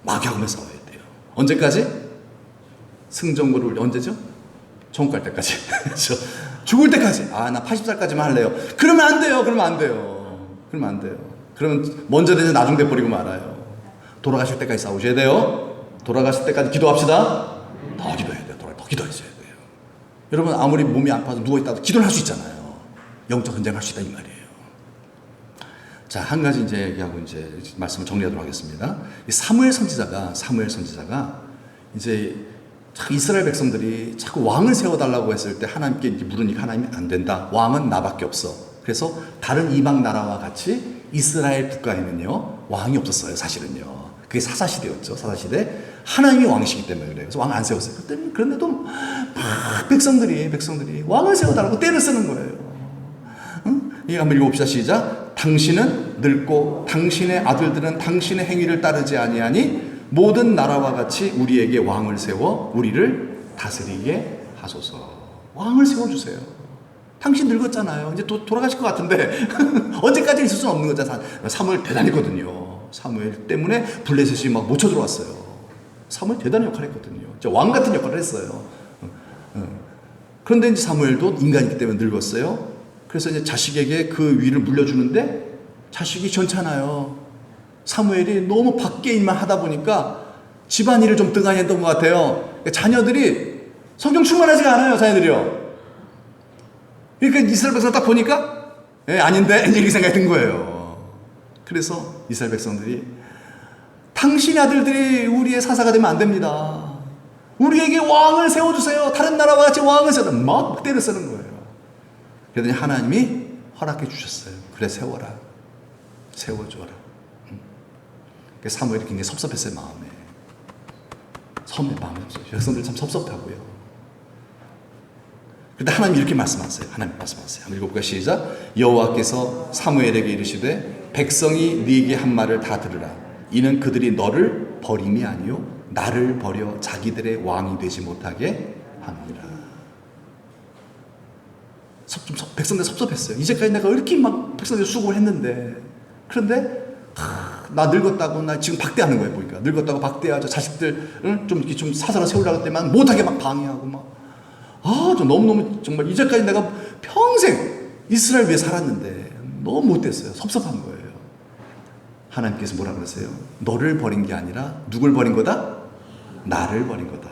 마귀하고만 싸워야 돼요. 언제까지? 승전고를 언제죠? 천국 갈 때까지. 죽을 때까지. 나 80살까지만 할래요. 그러면 안 돼요. 그러면 안 돼요. 그러면 안 돼요. 그러면 먼저 되지 나중 돼 버리고 말아요. 돌아가실 때까지 싸우셔야 돼요. 돌아가실 때까지 기도합시다. 더 기도해야 돼요. 더 기도하셔야 돼요. 여러분, 아무리 몸이 아파서 누워있다도 기도를 할 수 있잖아요. 영적 전쟁을 할 수 있다 이 말이에요. 자, 한 가지 이제 얘기하고 이제 말씀을 정리하도록 하겠습니다. 사무엘 선지자가 이제 이스라엘 백성들이 자꾸 왕을 세워달라고 했을 때 하나님께 물으니까 하나님이 안 된다. 왕은 나밖에 없어. 그래서 다른 이방 나라와 같이 이스라엘 국가에는요, 왕이 없었어요, 사실은요. 그게 사사시대였죠, 사사시대. 하나님이 왕이시기 때문에 그래요. 그래서 왕 안 세웠어요. 그런데도 막 백성들이 왕을 세워달라고 때를 쓰는 거예요. 응? 이거 한번 읽어봅시다. 시작. 당신은 늙고 당신의 아들들은 당신의 행위를 따르지 아니하니 모든 나라와 같이 우리에게 왕을 세워 우리를 다스리게 하소서. 왕을 세워주세요. 당신 늙었잖아요. 이제 돌아가실 것 같은데 언제까지 있을 수는 없는 거잖아요. 사무엘 대단했거든요. 사무엘 때문에 블레셋이 막 못 쳐들어왔어요. 사무엘 대단한 역할을 했거든요. 왕 같은 역할을 했어요. 그런데 이제 사무엘도 인간이기 때문에 늙었어요. 그래서 이제 자식에게 그 위를 물려주는데 자식이 괜찮아요. 사무엘이 너무 밖에 일만 하다 보니까 집안일을 좀 등한히 했던 것 같아요. 자녀들이 성경 충만하지가 않아요, 자녀들이요. 그러니까 이스라엘 백성 딱 보니까 아닌데 이렇게 생각이 든 거예요. 그래서 이스라엘 백성들이 당신의 아들들이 우리의 사사가 되면 안 됩니다. 우리에게 왕을 세워주세요. 다른 나라와 같이 왕을 세워라. 막 때려 쓰는 거예요. 그러더니 하나님이 허락해 주셨어요. 그래, 세워라. 세워줘라. 사무엘이 굉장히 섭섭했어요, 마음에. 마음에 없어요. 백성들 참 섭섭하고요. 그런데 하나님이 이렇게 말씀하세요. 한번 읽어볼까요? 시작. 여호와께서 사무엘에게 이르시되 백성이 네게 한 말을 다 들으라. 이는 그들이 너를 버림이 아니요 나를 버려 자기들의 왕이 되지 못하게 합니다. 백성들 섭섭했어요. 이제까지 내가 이렇게 막 백성들 수고를 했는데, 그런데 나 늙었다고 나 지금 박대하는 거예요. 보니까 늙었다고 박대하죠. 자식들 좀 사사로 세우려고 때만 못하게 막 방해하고 좀 너무너무 정말 이제까지 내가 평생 이스라엘 위해 살았는데 너무 못됐어요. 섭섭한 거예요. 하나님께서 뭐라 그러세요? 너를 버린 게 아니라 누굴 버린 거다? 나를 버린 거다.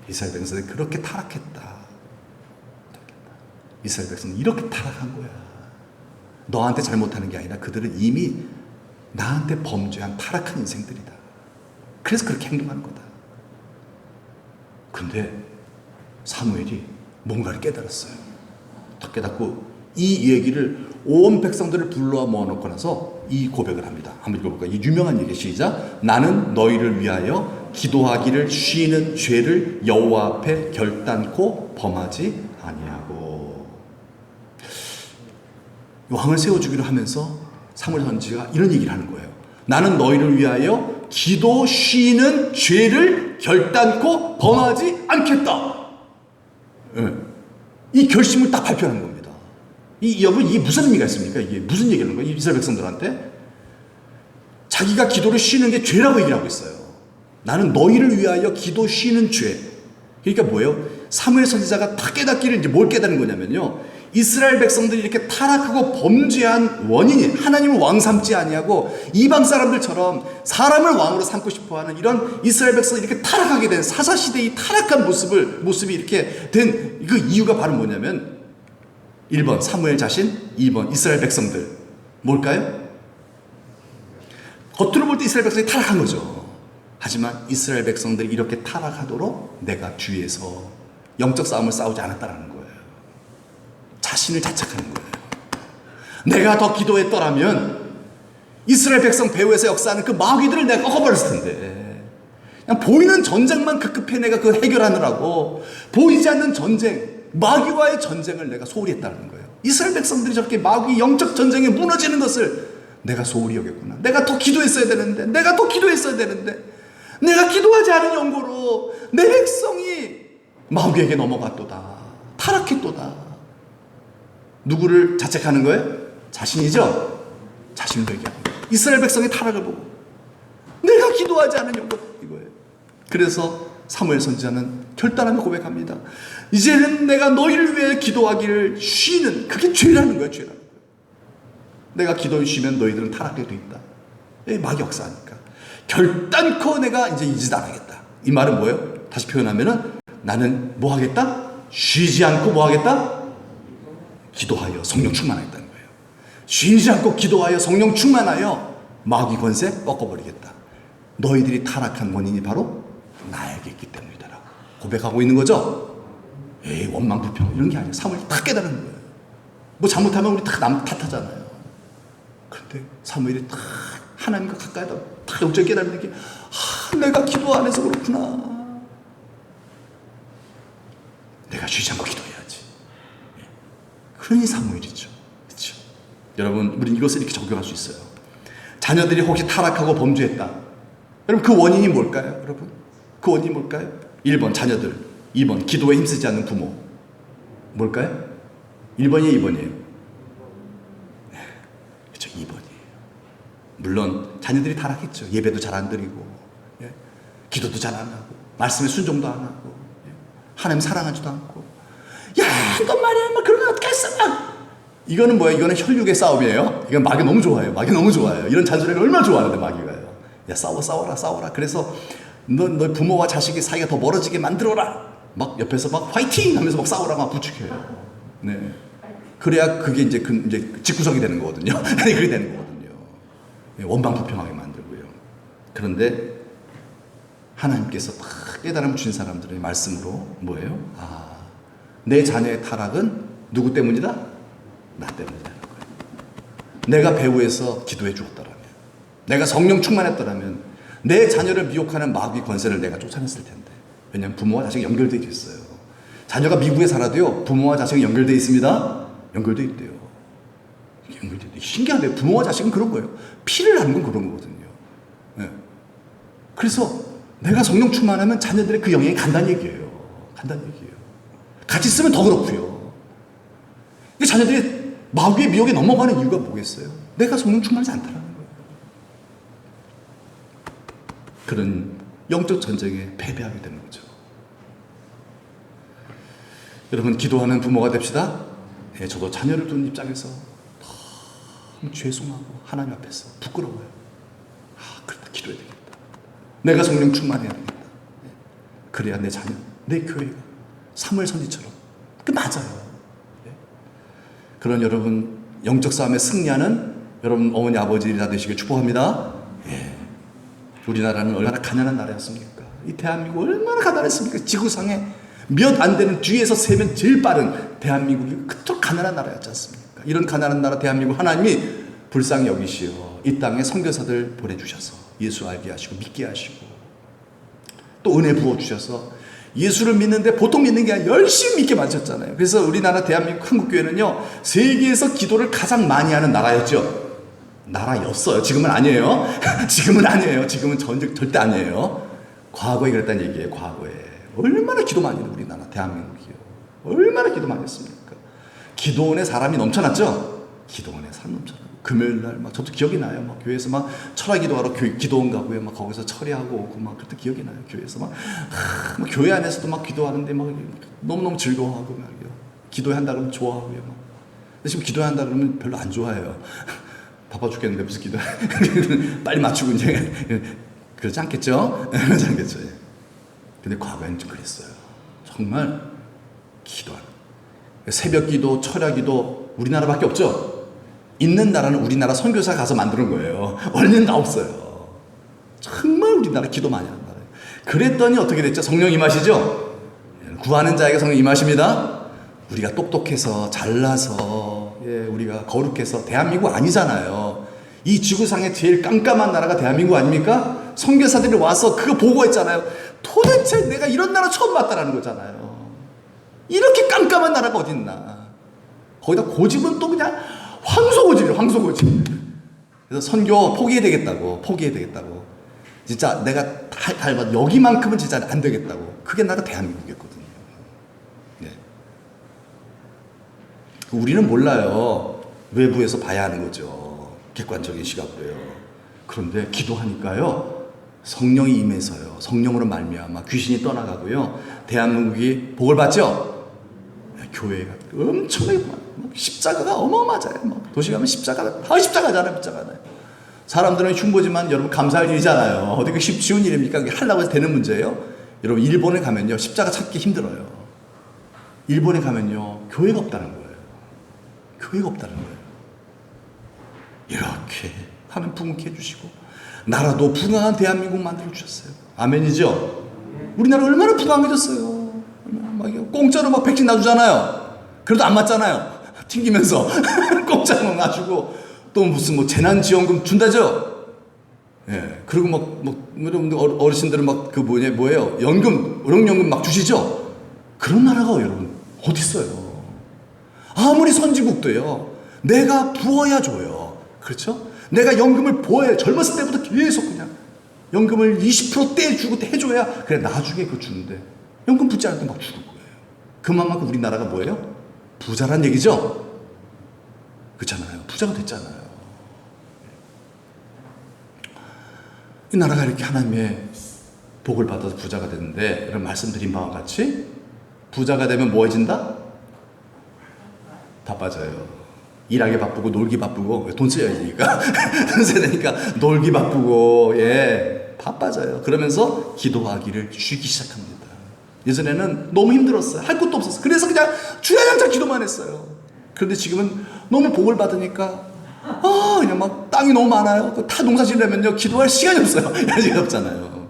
이스라엘 백성들이 그렇게 타락했다. 이스라엘 백성은 이렇게 타락한 거야. 너한테 잘못하는 게 아니라 그들은 이미 나한테 범죄한 타락한 인생들이다. 그래서 그렇게 행동하는 거다. 근데 사무엘이 뭔가를 깨달았어요. 딱 깨닫고 이 얘기를 온 백성들을 불러 모아놓고 나서 이 고백을 합니다. 한번 읽어볼까요? 이 유명한 얘기 시작. 나는 너희를 위하여 기도하기를 쉬는 죄를 여호와 앞에 결단코 범하지 아니하고. 왕을 세워주기로 하면서 사무엘 선지자가 이런 얘기를 하는 거예요. 나는 너희를 위하여 기도 쉬는 죄를 결단코 범하지 않겠다. 이 결심을 딱 발표하는 겁니다. 여러분, 이게 무슨 의미가 있습니까? 이게 무슨 얘기를 하는 거예요? 이스라엘 백성들한테 자기가 기도를 쉬는 게 죄라고 얘기를 하고 있어요. 나는 너희를 위하여 기도 쉬는 죄. 그러니까 뭐예요? 사무엘 선지자가 딱 깨닫기를 이제 뭘 깨닫는 거냐면요, 이스라엘 백성들이 이렇게 타락하고 범죄한 원인이 하나님을 왕 삼지 아니하고 이방 사람들처럼 사람을 왕으로 삼고 싶어하는 이런 이스라엘 백성이 이렇게 타락하게 된 사사시대의 타락한 모습이 이렇게 된 그 이유가 바로 뭐냐면 1번 사무엘 자신, 2번 이스라엘 백성들. 뭘까요? 겉으로 볼 때 이스라엘 백성이 타락한 거죠. 하지만 이스라엘 백성들이 이렇게 타락하도록 내가 뒤에서 영적 싸움을 싸우지 않았다는 거예요. 자신을 자책하는 거예요. 내가 더 기도했더라면 이스라엘 백성 배후에서 역사하는 그 마귀들을 내가 꺾어버렸을 텐데, 그냥 보이는 전쟁만 급급해 내가 그걸 해결하느라고 보이지 않는 전쟁, 마귀와의 전쟁을 내가 소홀히 했다는 거예요. 이스라엘 백성들이 저렇게 마귀 영적 전쟁에 무너지는 것을 내가 소홀히 여겼구나. 내가 더 기도했어야 되는데, 내가 더 기도했어야 되는데, 내가 기도하지 않은 연고로 내 백성이 마귀에게 넘어갔도다. 타락했도다. 누구를 자책하는 거예요? 자신이죠? 자신을 얘기하는 거예요. 이스라엘 백성의 타락을 보고 내가 기도하지 않은 연고 이거예요. 그래서 사무엘 선지자는 결단하며 고백합니다. 이제는 내가 너희를 위해 기도하기를 쉬는, 그게 죄라는 거예요. 죄라는 거예요. 내가 기도를 쉬면 너희들은 타락하게 돼 있다. 마귀 역사하니까 결단코 내가 이제 이 짓 안 하겠다. 이 말은 뭐예요? 다시 표현하면은 나는 뭐 하겠다? 쉬지 않고 뭐 하겠다? 기도하여 성령 충만하겠다는 거예요. 쉬지 않고 기도하여 성령 충만하여 마귀 권세 꺾어버리겠다. 너희들이 타락한 원인이 바로 나에게 있기 때문이다라고 고백하고 있는 거죠. 에이, 원망 불평 이런 게 아니에요. 사무엘이 다 깨달은 거예요. 뭐 잘못하면 우리 다 남 탓하잖아요. 그런데 사무엘이 다 하나님과 가까이다 다 영적인 깨달은 게, 내가 기도 안 해서 그렇구나. 내가 쉬지 않고 기도해야지. 그러니 사무엘이죠. 그렇죠? 여러분, 우리는 이것을 이렇게 적용할 수 있어요. 자녀들이 혹시 타락하고 범죄했다. 여러분, 그 원인이 뭘까요? 여러분, 그 원인이 뭘까요? 1번 자녀들, 2번 기도에 힘쓰지 않는 부모. 뭘까요? 1번이에요, 2번이에요? 그렇죠, 2번이에요. 물론 자녀들이 타락했죠. 예배도 잘 안 드리고, 기도도 잘 안 하고, 말씀에 순종도 안 하고, 하나님 사랑하지도 않고, 야, 이건 말이야, 뭐 그러면 어떡했어? 이거는 뭐야? 이거는 혈육의 싸움이에요. 이건 마귀 너무 좋아해요. 마귀 너무 좋아해요. 이런 잔소리를 얼마나 좋아하는데 마귀가요. 야, 싸워라. 그래서 너 부모와 자식의 사이가 더 멀어지게 만들어라. 막 옆에서 막 화이팅 하면서 막 싸우라 막 부추겨요. 네. 그래야 그게 이제 집구석이 되는 거거든요. 그게 되는 거거든요. 원망 불평하게 만들고요. 그런데 하나님께서 다 깨달음 주신 사람들의 말씀으로 뭐예요? 내 자녀의 타락은 누구 때문이다? 나 때문이라는 거예요. 내가 배후에서 기도해 주었더라면, 내가 성령 충만했더라면 내 자녀를 미혹하는 마귀 권세를 내가 쫓아냈을 텐데. 왜냐하면 부모와 자식이 연결되어 있어요. 자녀가 미국에 살아도요, 부모와 자식이 연결되어 있습니다. 연결되어 있대요. 연결되어 있대요. 신기한데 부모와 자식은 그런 거예요. 피를 나는 건 그런 거거든요. 네. 그래서 내가 성령 충만하면 자녀들의 그 영향이 간다는 얘기예요. 간다는 얘기예요. 같이 쓰면 더 그렇고요. 자녀들이 마귀의 미혹에 넘어가는 이유가 뭐겠어요? 내가 성령 충만하지 않다는 거예요. 그런 영적 전쟁에 패배하게 되는 거죠. 여러분, 기도하는 부모가 됩시다. 저도 자녀를 둔 입장에서 너무 죄송하고 하나님 앞에서 부끄러워요. 그렇다, 기도해야 되겠다. 내가 성령 충만해야 되겠다. 그래야 내 자녀, 내 교회가 사무엘 선지처럼. 그 맞아요. 그런 여러분, 영적 싸움에 승리하는 여러분 어머니 아버지 다 되시길 축복합니다. 우리나라는 얼마나 가난한 나라였습니까? 이 대한민국 얼마나 가난했습니까? 지구상에 몇 안 되는, 뒤에서 세면 제일 빠른 대한민국이 그토록 가난한 나라였지 않습니까? 이런 가난한 나라 대한민국 하나님이 불쌍히 여기시어 이 땅에 선교사들 보내주셔서 예수 알게 하시고 믿게 하시고 또 은혜 부어주셔서 예수를 믿는데 보통 믿는 게 아니라 열심히 믿게 만드셨잖아요. 그래서 우리나라 대한민국 한국교회는요, 세계에서 기도를 가장 많이 하는 나라였죠. 나라였어요. 지금은 아니에요. 지금은 아니에요. 지금은 절대 아니에요. 과거에 그랬다는 얘기예요. 과거에. 얼마나 기도 많이 해요, 우리나라 대한민국이요. 얼마나 기도 많이 했습니까? 기도원에 사람이 넘쳐났죠? 기도원에 사람 넘쳐나고, 금요일날 막 저도 기억이 나요. 막 교회에서 막 철학 기도하러 기도원 가고요. 막 거기서 처리하고 오고 막 그때 기억이 나요. 교회에서 막 교회 안에서도 막 기도하는데 막 너무너무 즐거워하고 말이요. 기도한다 그러면 좋아하고요. 막. 근데 지금 기도한다 그러면 별로 안 좋아해요. 바빠 죽겠는데 무슨 기도 빨리 맞추고 이제 그렇지 않겠죠? 그렇지 않겠죠? 근데 과거에는 좀 그랬어요. 정말 기도하는. 새벽 기도, 철야 기도 우리나라밖에 없죠. 있는 나라는 우리나라 선교사 가서 만드는 거예요. 원래는 나 없어요. 정말 우리나라 기도 많이 한다. 그랬더니 어떻게 됐죠? 성령 임하시죠? 구하는 자에게 성령 임하십니다. 우리가 똑똑해서 잘나서 우리가 거룩해서 대한민국 아니잖아요. 이 지구상에 제일 깜깜한 나라가 대한민국 아닙니까? 선교사들이 와서 그거 보고했잖아요. 도대체 내가 이런 나라 처음 봤다라는 거잖아요. 이렇게 깜깜한 나라가 어딨나. 거기다 고집은 또 그냥 황소고집이에요. 황소고집. 그래서 선교 포기해야 되겠다고. 진짜 내가 닮아 여기만큼은 진짜 안 되겠다고. 그게 나라 대한민국이었거든요. 네. 우리는 몰라요. 외부에서 봐야 하는 거죠. 객관적인 시각으로요. 그런데 기도하니까요, 성령이 임해서요, 성령으로 말미암아 귀신이 떠나가고요, 대한민국이 복을 받죠. 네, 교회가 엄청나게 십자가가 어마어마하잖아요. 도시 가면 십자가잖아요. 십자가잖아요. 사람들은 흉보지만 여러분 감사할 일이잖아요. 어떻게 쉬운 일입니까? 그게 하려고 해서 되는 문제예요. 여러분 일본에 가면요, 십자가 찾기 힘들어요. 일본에 가면요, 교회가 없다는 거예요. 교회가 없다는 거예요. 이렇게 하면 부흥케 해주시고, 나라도 부강한 대한민국 만들어 주셨어요. 아멘이죠? 우리나라 얼마나 부강해졌어요. 막 공짜로 막 백신 놔주잖아요. 그래도 안 맞잖아요. 튕기면서 공짜로 놔주고, 또 무슨 뭐 재난지원금 준다죠? 예. 그리고 여러분들 어르신들은 뭐예요? 어령연금 막 주시죠? 그런 나라가 여러분, 어딨어요? 아무리 선진국도요, 내가 부어야 줘요. 그렇죠? 내가 연금을 부어야, 젊었을 때부터 계속 그냥 연금을 20% 떼주고 해줘야, 그래, 나중에 그거 주는데, 연금 붙지 않을 때 막 주는 거예요. 그만큼 우리나라가 뭐예요? 부자란 얘기죠? 그렇잖아요. 부자가 됐잖아요. 이 나라가 이렇게 하나님의 복을 받아서 부자가 됐는데, 이런 말씀드린 바와 같이 부자가 되면 뭐 해진다? 다 빠져요. 일하기 바쁘고 놀기 바쁘고, 돈 써야 되니까 돈 써야 되니까 놀기 바쁘고, 다 빠져요. 그러면서 기도하기를 쉬기 시작합니다. 예전에는 너무 힘들었어요. 할 것도 없었어요. 그래서 그냥 주야장차 기도만 했어요. 그런데 지금은 너무 복을 받으니까 그냥 막 땅이 너무 많아요. 다 농사 지으려면요, 기도할 시간이 없어요. 시간이 없잖아요.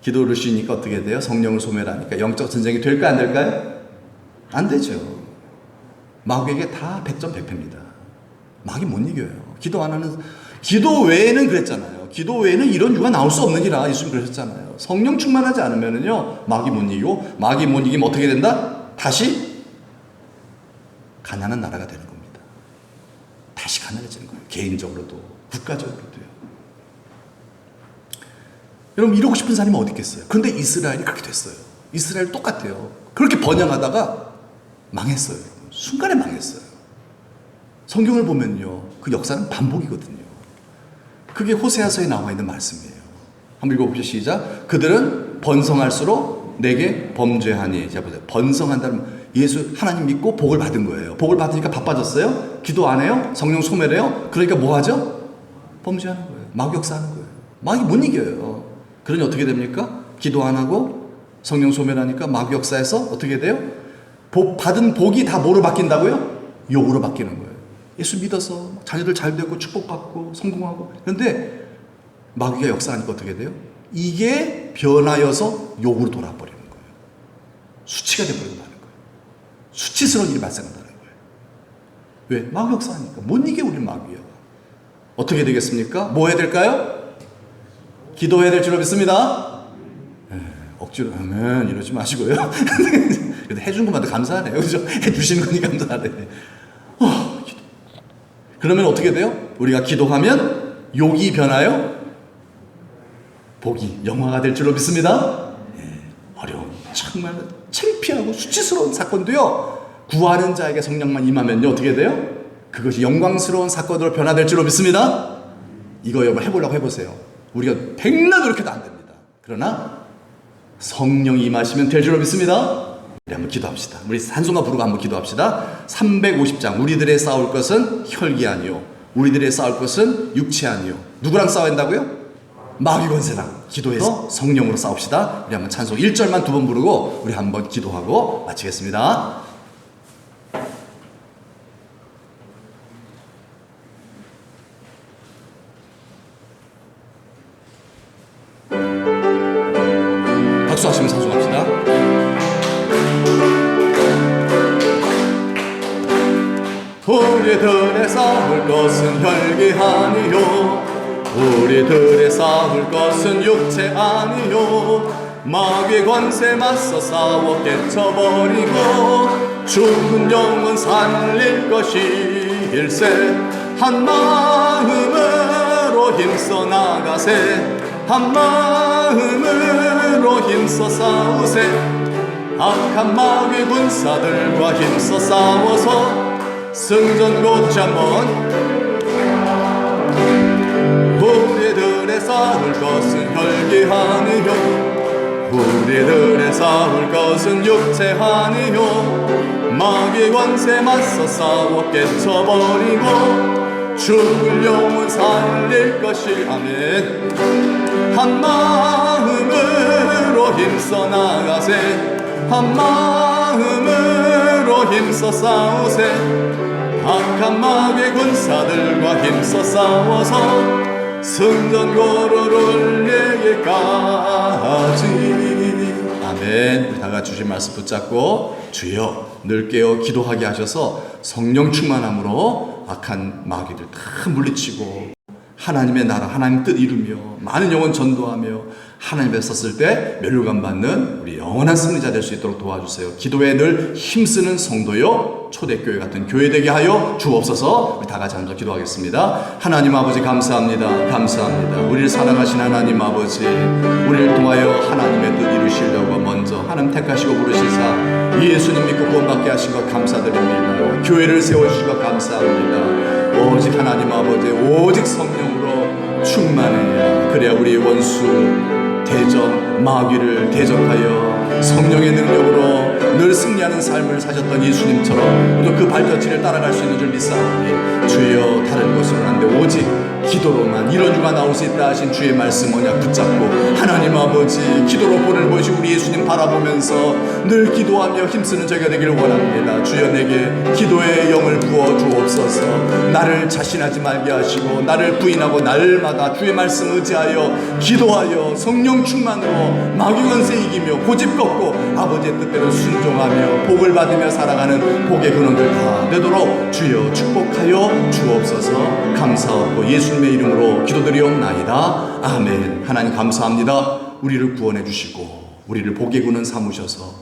기도를 쉬니까 어떻게 돼요? 성령을 소멸하니까 영적 전쟁이 될까 안 될까요? 안 되죠. 마귀에게 다 100점 100패입니다. 마귀 못 이겨요. 기도 외에는 그랬잖아요. 기도 외에는 이런 유가 나올 수 없느니라 예수님 그러셨잖아요. 성령 충만하지 않으면요, 마귀 못 이기고, 마귀 못 이기면 어떻게 된다? 다시 가난한 나라가 되는 겁니다. 다시 가난해지는 거예요. 개인적으로도 국가적으로도요. 여러분, 이러고 싶은 사람이 어디 있겠어요? 그런데 이스라엘이 그렇게 됐어요. 이스라엘 똑같아요. 그렇게 번영하다가 망했어요. 순간에 망했어요. 성경을 보면요, 그 역사는 반복이거든요. 그게 호세아서에 나와 있는 말씀이에요. 한번 읽어보시죠. 시작. 그들은 번성할수록 내게 범죄하니. 자, 보세요. 번성한다는, 하나님 믿고 복을 받은 거예요. 복을 받으니까 바빠졌어요? 기도 안 해요? 성령 소멸해요? 그러니까 뭐 하죠? 범죄하는 거예요. 마귀 역사하는 거예요. 마귀 못 이겨요. 그러니 어떻게 됩니까? 기도 안 하고 성령 소멸하니까 마귀 역사에서 어떻게 돼요? 받은 복이 다 뭐로 바뀐다고요? 욕으로 바뀌는 거예요. 예수 믿어서 자녀들 잘 되고 축복받고 성공하고, 그런데 마귀가 역사하니까 어떻게 돼요? 이게 변하여서 욕으로 돌아버리는 거예요. 수치가 되버린다는 거예요. 수치스러운 일이 발생한다는 거예요. 왜? 마귀 역사하니까. 못 이겨, 우리 마귀야. 어떻게 되겠습니까? 뭐 해야 될까요? 기도해야 될 줄로 믿습니다. 억지로 하면 이러지 마시고요. 그래도 해준 것만 감사하네요. 그죠? 해주시는 거니 감사하네. 기도. 그러면 어떻게 돼요? 우리가 기도하면 욕이 변하여 복이 영화가 될 줄로 믿습니다. 어려운, 정말 창피하고 수치스러운 사건도요, 구하는 자에게 성령만 임하면요, 어떻게 돼요? 그것이 영광스러운 사건으로 변화될 줄로 믿습니다. 이거 여러분 해보려고 해보세요. 우리가 백날 노력해도 안 됩니다. 그러나 성령이 임하시면 될 줄로 믿습니다. 우리 한번 기도합시다. 우리 한송가 부르고 한번 기도합시다. 350장. 우리들의 싸울 것은 혈기 아니요, 우리들의 싸울 것은 육체 아니요. 누구랑 싸워야 한다고요? 마귀 권세랑. 기도해서 성령으로 싸웁시다. 우리 한번 찬송 1절만 두 번 부르고 우리 한번 기도하고 마치겠습니다. 합수하시면 찬송합시다. 우리들의 싸울 것은 혈기 아니요, 우리들의 싸울 것은 육체 아니요, 마귀 권세 맞서 싸워 깨쳐버리고 죽은 영혼 살릴 것일세. 한 마음으로 힘써 나가세, 한 마음으로 힘써 싸우세. 악한 마귀 군사들과 힘써 싸워서 승전 곧지 한번. 우리들의 싸울 것은 혈기 아니요, 우리들의 싸울 것은 육체 아니요, 마귀 권세 맞서 싸워 깨쳐버리고 죽을 영혼 살릴 것이. 아멘. 한 마음으로 힘써 나가세, 한 마음으로 힘써 싸우세. 악한 마귀 군사들과 힘써 싸워서 승전 고로를 내게까지. 아멘. 다같이 주신 말씀 붙잡고 주여 늘 깨어 기도하게 하셔서 성령 충만함으로 악한 마귀들 다 물리치고 하나님의 나라, 하나님 뜻 이루며 많은 영혼 전도하며 하나님에 섰을 때 멸류관 받는 우리 영원한 승리자 될 수 있도록 도와주세요. 기도에 늘 힘쓰는 성도요, 초대교회 같은 교회 되게 하여 주옵소서. 우리 다 같이 앉아 기도하겠습니다. 하나님 아버지 감사합니다. 감사합니다. 우리를 사랑하신 하나님 아버지, 우리를 통하여 하나님의 뜻 이루시려고 먼저 하나님 택하시고 부르시사 예수님 믿고 구원받게 하신 것 감사드립니다. 교회를 세워주신 것 감사합니다. 오직 하나님 아버지, 오직 성령으로 충만해야, 그래야 우리 원수 대적 마귀를 대적하여 성령의 능력으로 늘 승리하는 삶을 사셨던 예수님처럼 우리도 그 발자취를 따라갈 수 있는 줄 믿사오니 주여 다른 것으로는 안 돼 오직 기도로만 이런 유가 나올 수 있다 하신 주의 말씀 언약 붙잡고 하나님 아버지 기도로 본을 보시고 우리 예수님 바라보면서 늘 기도하며 힘쓰는 저희가 되기를 원합니다. 주여 내게 기도의 영을 부어 주옵소서. 나를 자신하지 말게 하시고 나를 부인하고 날마다 주의 말씀 의지하여 기도하여 성령 충만으로 마귀 권세 이기며 고집 꺾고 아버지의 뜻대로 순종하며 복을 받으며 살아가는 복의 근원들 다 되도록 주여 축복하여 주옵소서. 감사하고 예수님의 이름으로 기도드리옵나이다. 아멘. 하나님 감사합니다. 우리를 구원해 주시고 우리를 복의 근원 삼으셔서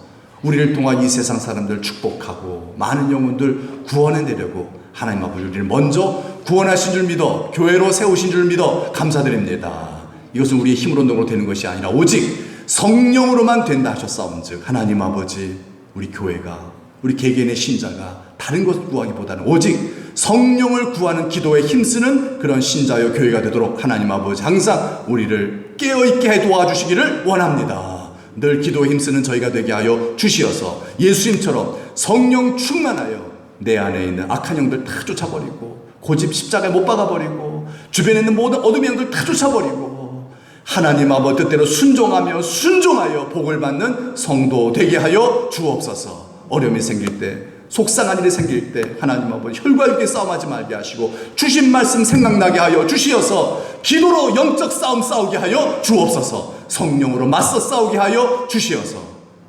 우리를 통한 이 세상 사람들 축복하고 많은 영혼들 구원해 내려고 하나님 아버지 우리를 먼저 구원하신 줄 믿어 교회로 세우신 줄 믿어 감사드립니다. 이것은 우리의 힘으로 능으로 되는 것이 아니라 오직 성령으로만 된다 하셨사온즉 하나님 아버지 우리 교회가 우리 개개인의 신자가 다른 것 구하기보다는 오직 성령을 구하는 기도에 힘쓰는 그런 신자여 교회가 되도록 하나님 아버지 항상 우리를 깨어있게 해 도와주시기를 원합니다. 늘 기도에 힘쓰는 저희가 되게 하여 주시어서 예수님처럼 성령 충만하여 내 안에 있는 악한 영들 다 쫓아버리고 고집 십자가에 못 박아버리고 주변에 있는 모든 어둠의 영들 다 쫓아버리고 하나님 아버지 뜻대로 순종하여 복을 받는 성도 되게 하여 주옵소서. 어려움이 생길 때 속상한 일이 생길 때 하나님 아버지 혈과 육의 싸움하지 말게 하시고 주신 말씀 생각나게 하여 주시어서 기도로 영적 싸움 싸우게 하여 주옵소서. 성령으로 맞서 싸우게 하여 주시어서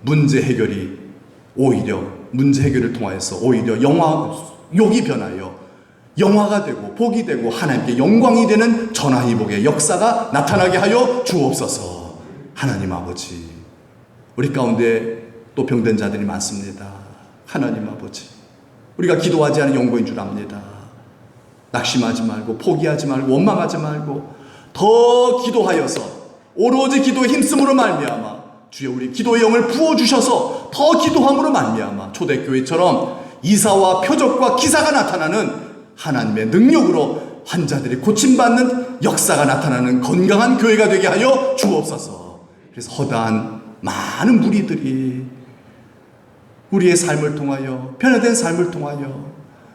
문제 해결을 통하여서 오히려 욕이 변하여 영화가 되고 복이 되고 하나님께 영광이 되는 전화위복의 역사가 나타나게 하여 주옵소서. 하나님 아버지 우리 가운데 또 병든 자들이 많습니다. 하나님 아버지 우리가 기도하지 않은 연고인 줄 압니다. 낙심하지 말고 포기하지 말고 원망하지 말고 더 기도하여서 오로지 기도에 힘쓰므로 말미암아 주여 우리 기도의 영을 부어주셔서 더 기도함으로 말미암아 초대교회처럼 이사와 표적과 기사가 나타나는 하나님의 능력으로 환자들이 고침받는 역사가 나타나는 건강한 교회가 되게 하여 주옵소서. 그래서 허다한 많은 무리들이 우리의 삶을 통하여 변화된 삶을 통하여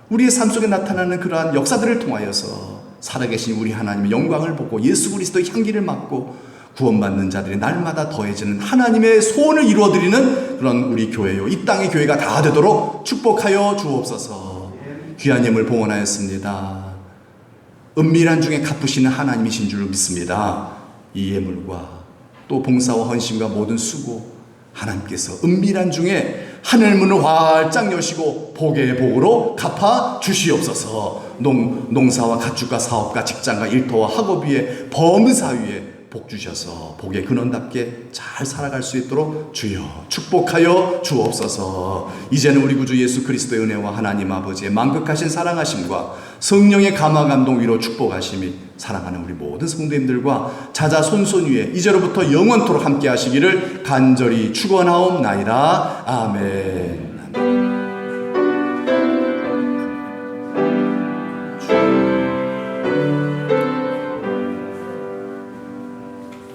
우리의 삶 속에 나타나는 그러한 역사들을 통하여서 살아계신 우리 하나님의 영광을 보고 예수 그리스도의 향기를 맡고 구원받는 자들이 날마다 더해지는 하나님의 소원을 이루어드리는 그런 우리 교회요 이 땅의 교회가 다 되도록 축복하여 주옵소서. 귀한 예물 봉헌하였습니다. 은밀한 중에 갚으시는 하나님이신 줄 믿습니다. 이 예물과 또 봉사와 헌신과 모든 수고, 하나님께서 은밀한 중에 하늘문을 활짝 여시고 복의 복으로 갚아 주시옵소서. 농사와 가축과 사업과 직장과 일터와 학업 위에 범사 위에 복 주셔서 복의 근원답게 잘 살아갈 수 있도록 주여 축복하여 주옵소서. 이제는 우리 구주 예수 그리스도의 은혜와 하나님 아버지의 만극하신 사랑하심과 성령의 감화 감동 위로 축복하심이 사랑하는 우리 모든 성도님들과 자자손손 위에 이제로부터 영원토록 함께 하시기를 간절히 축원하옵나이다. 아멘.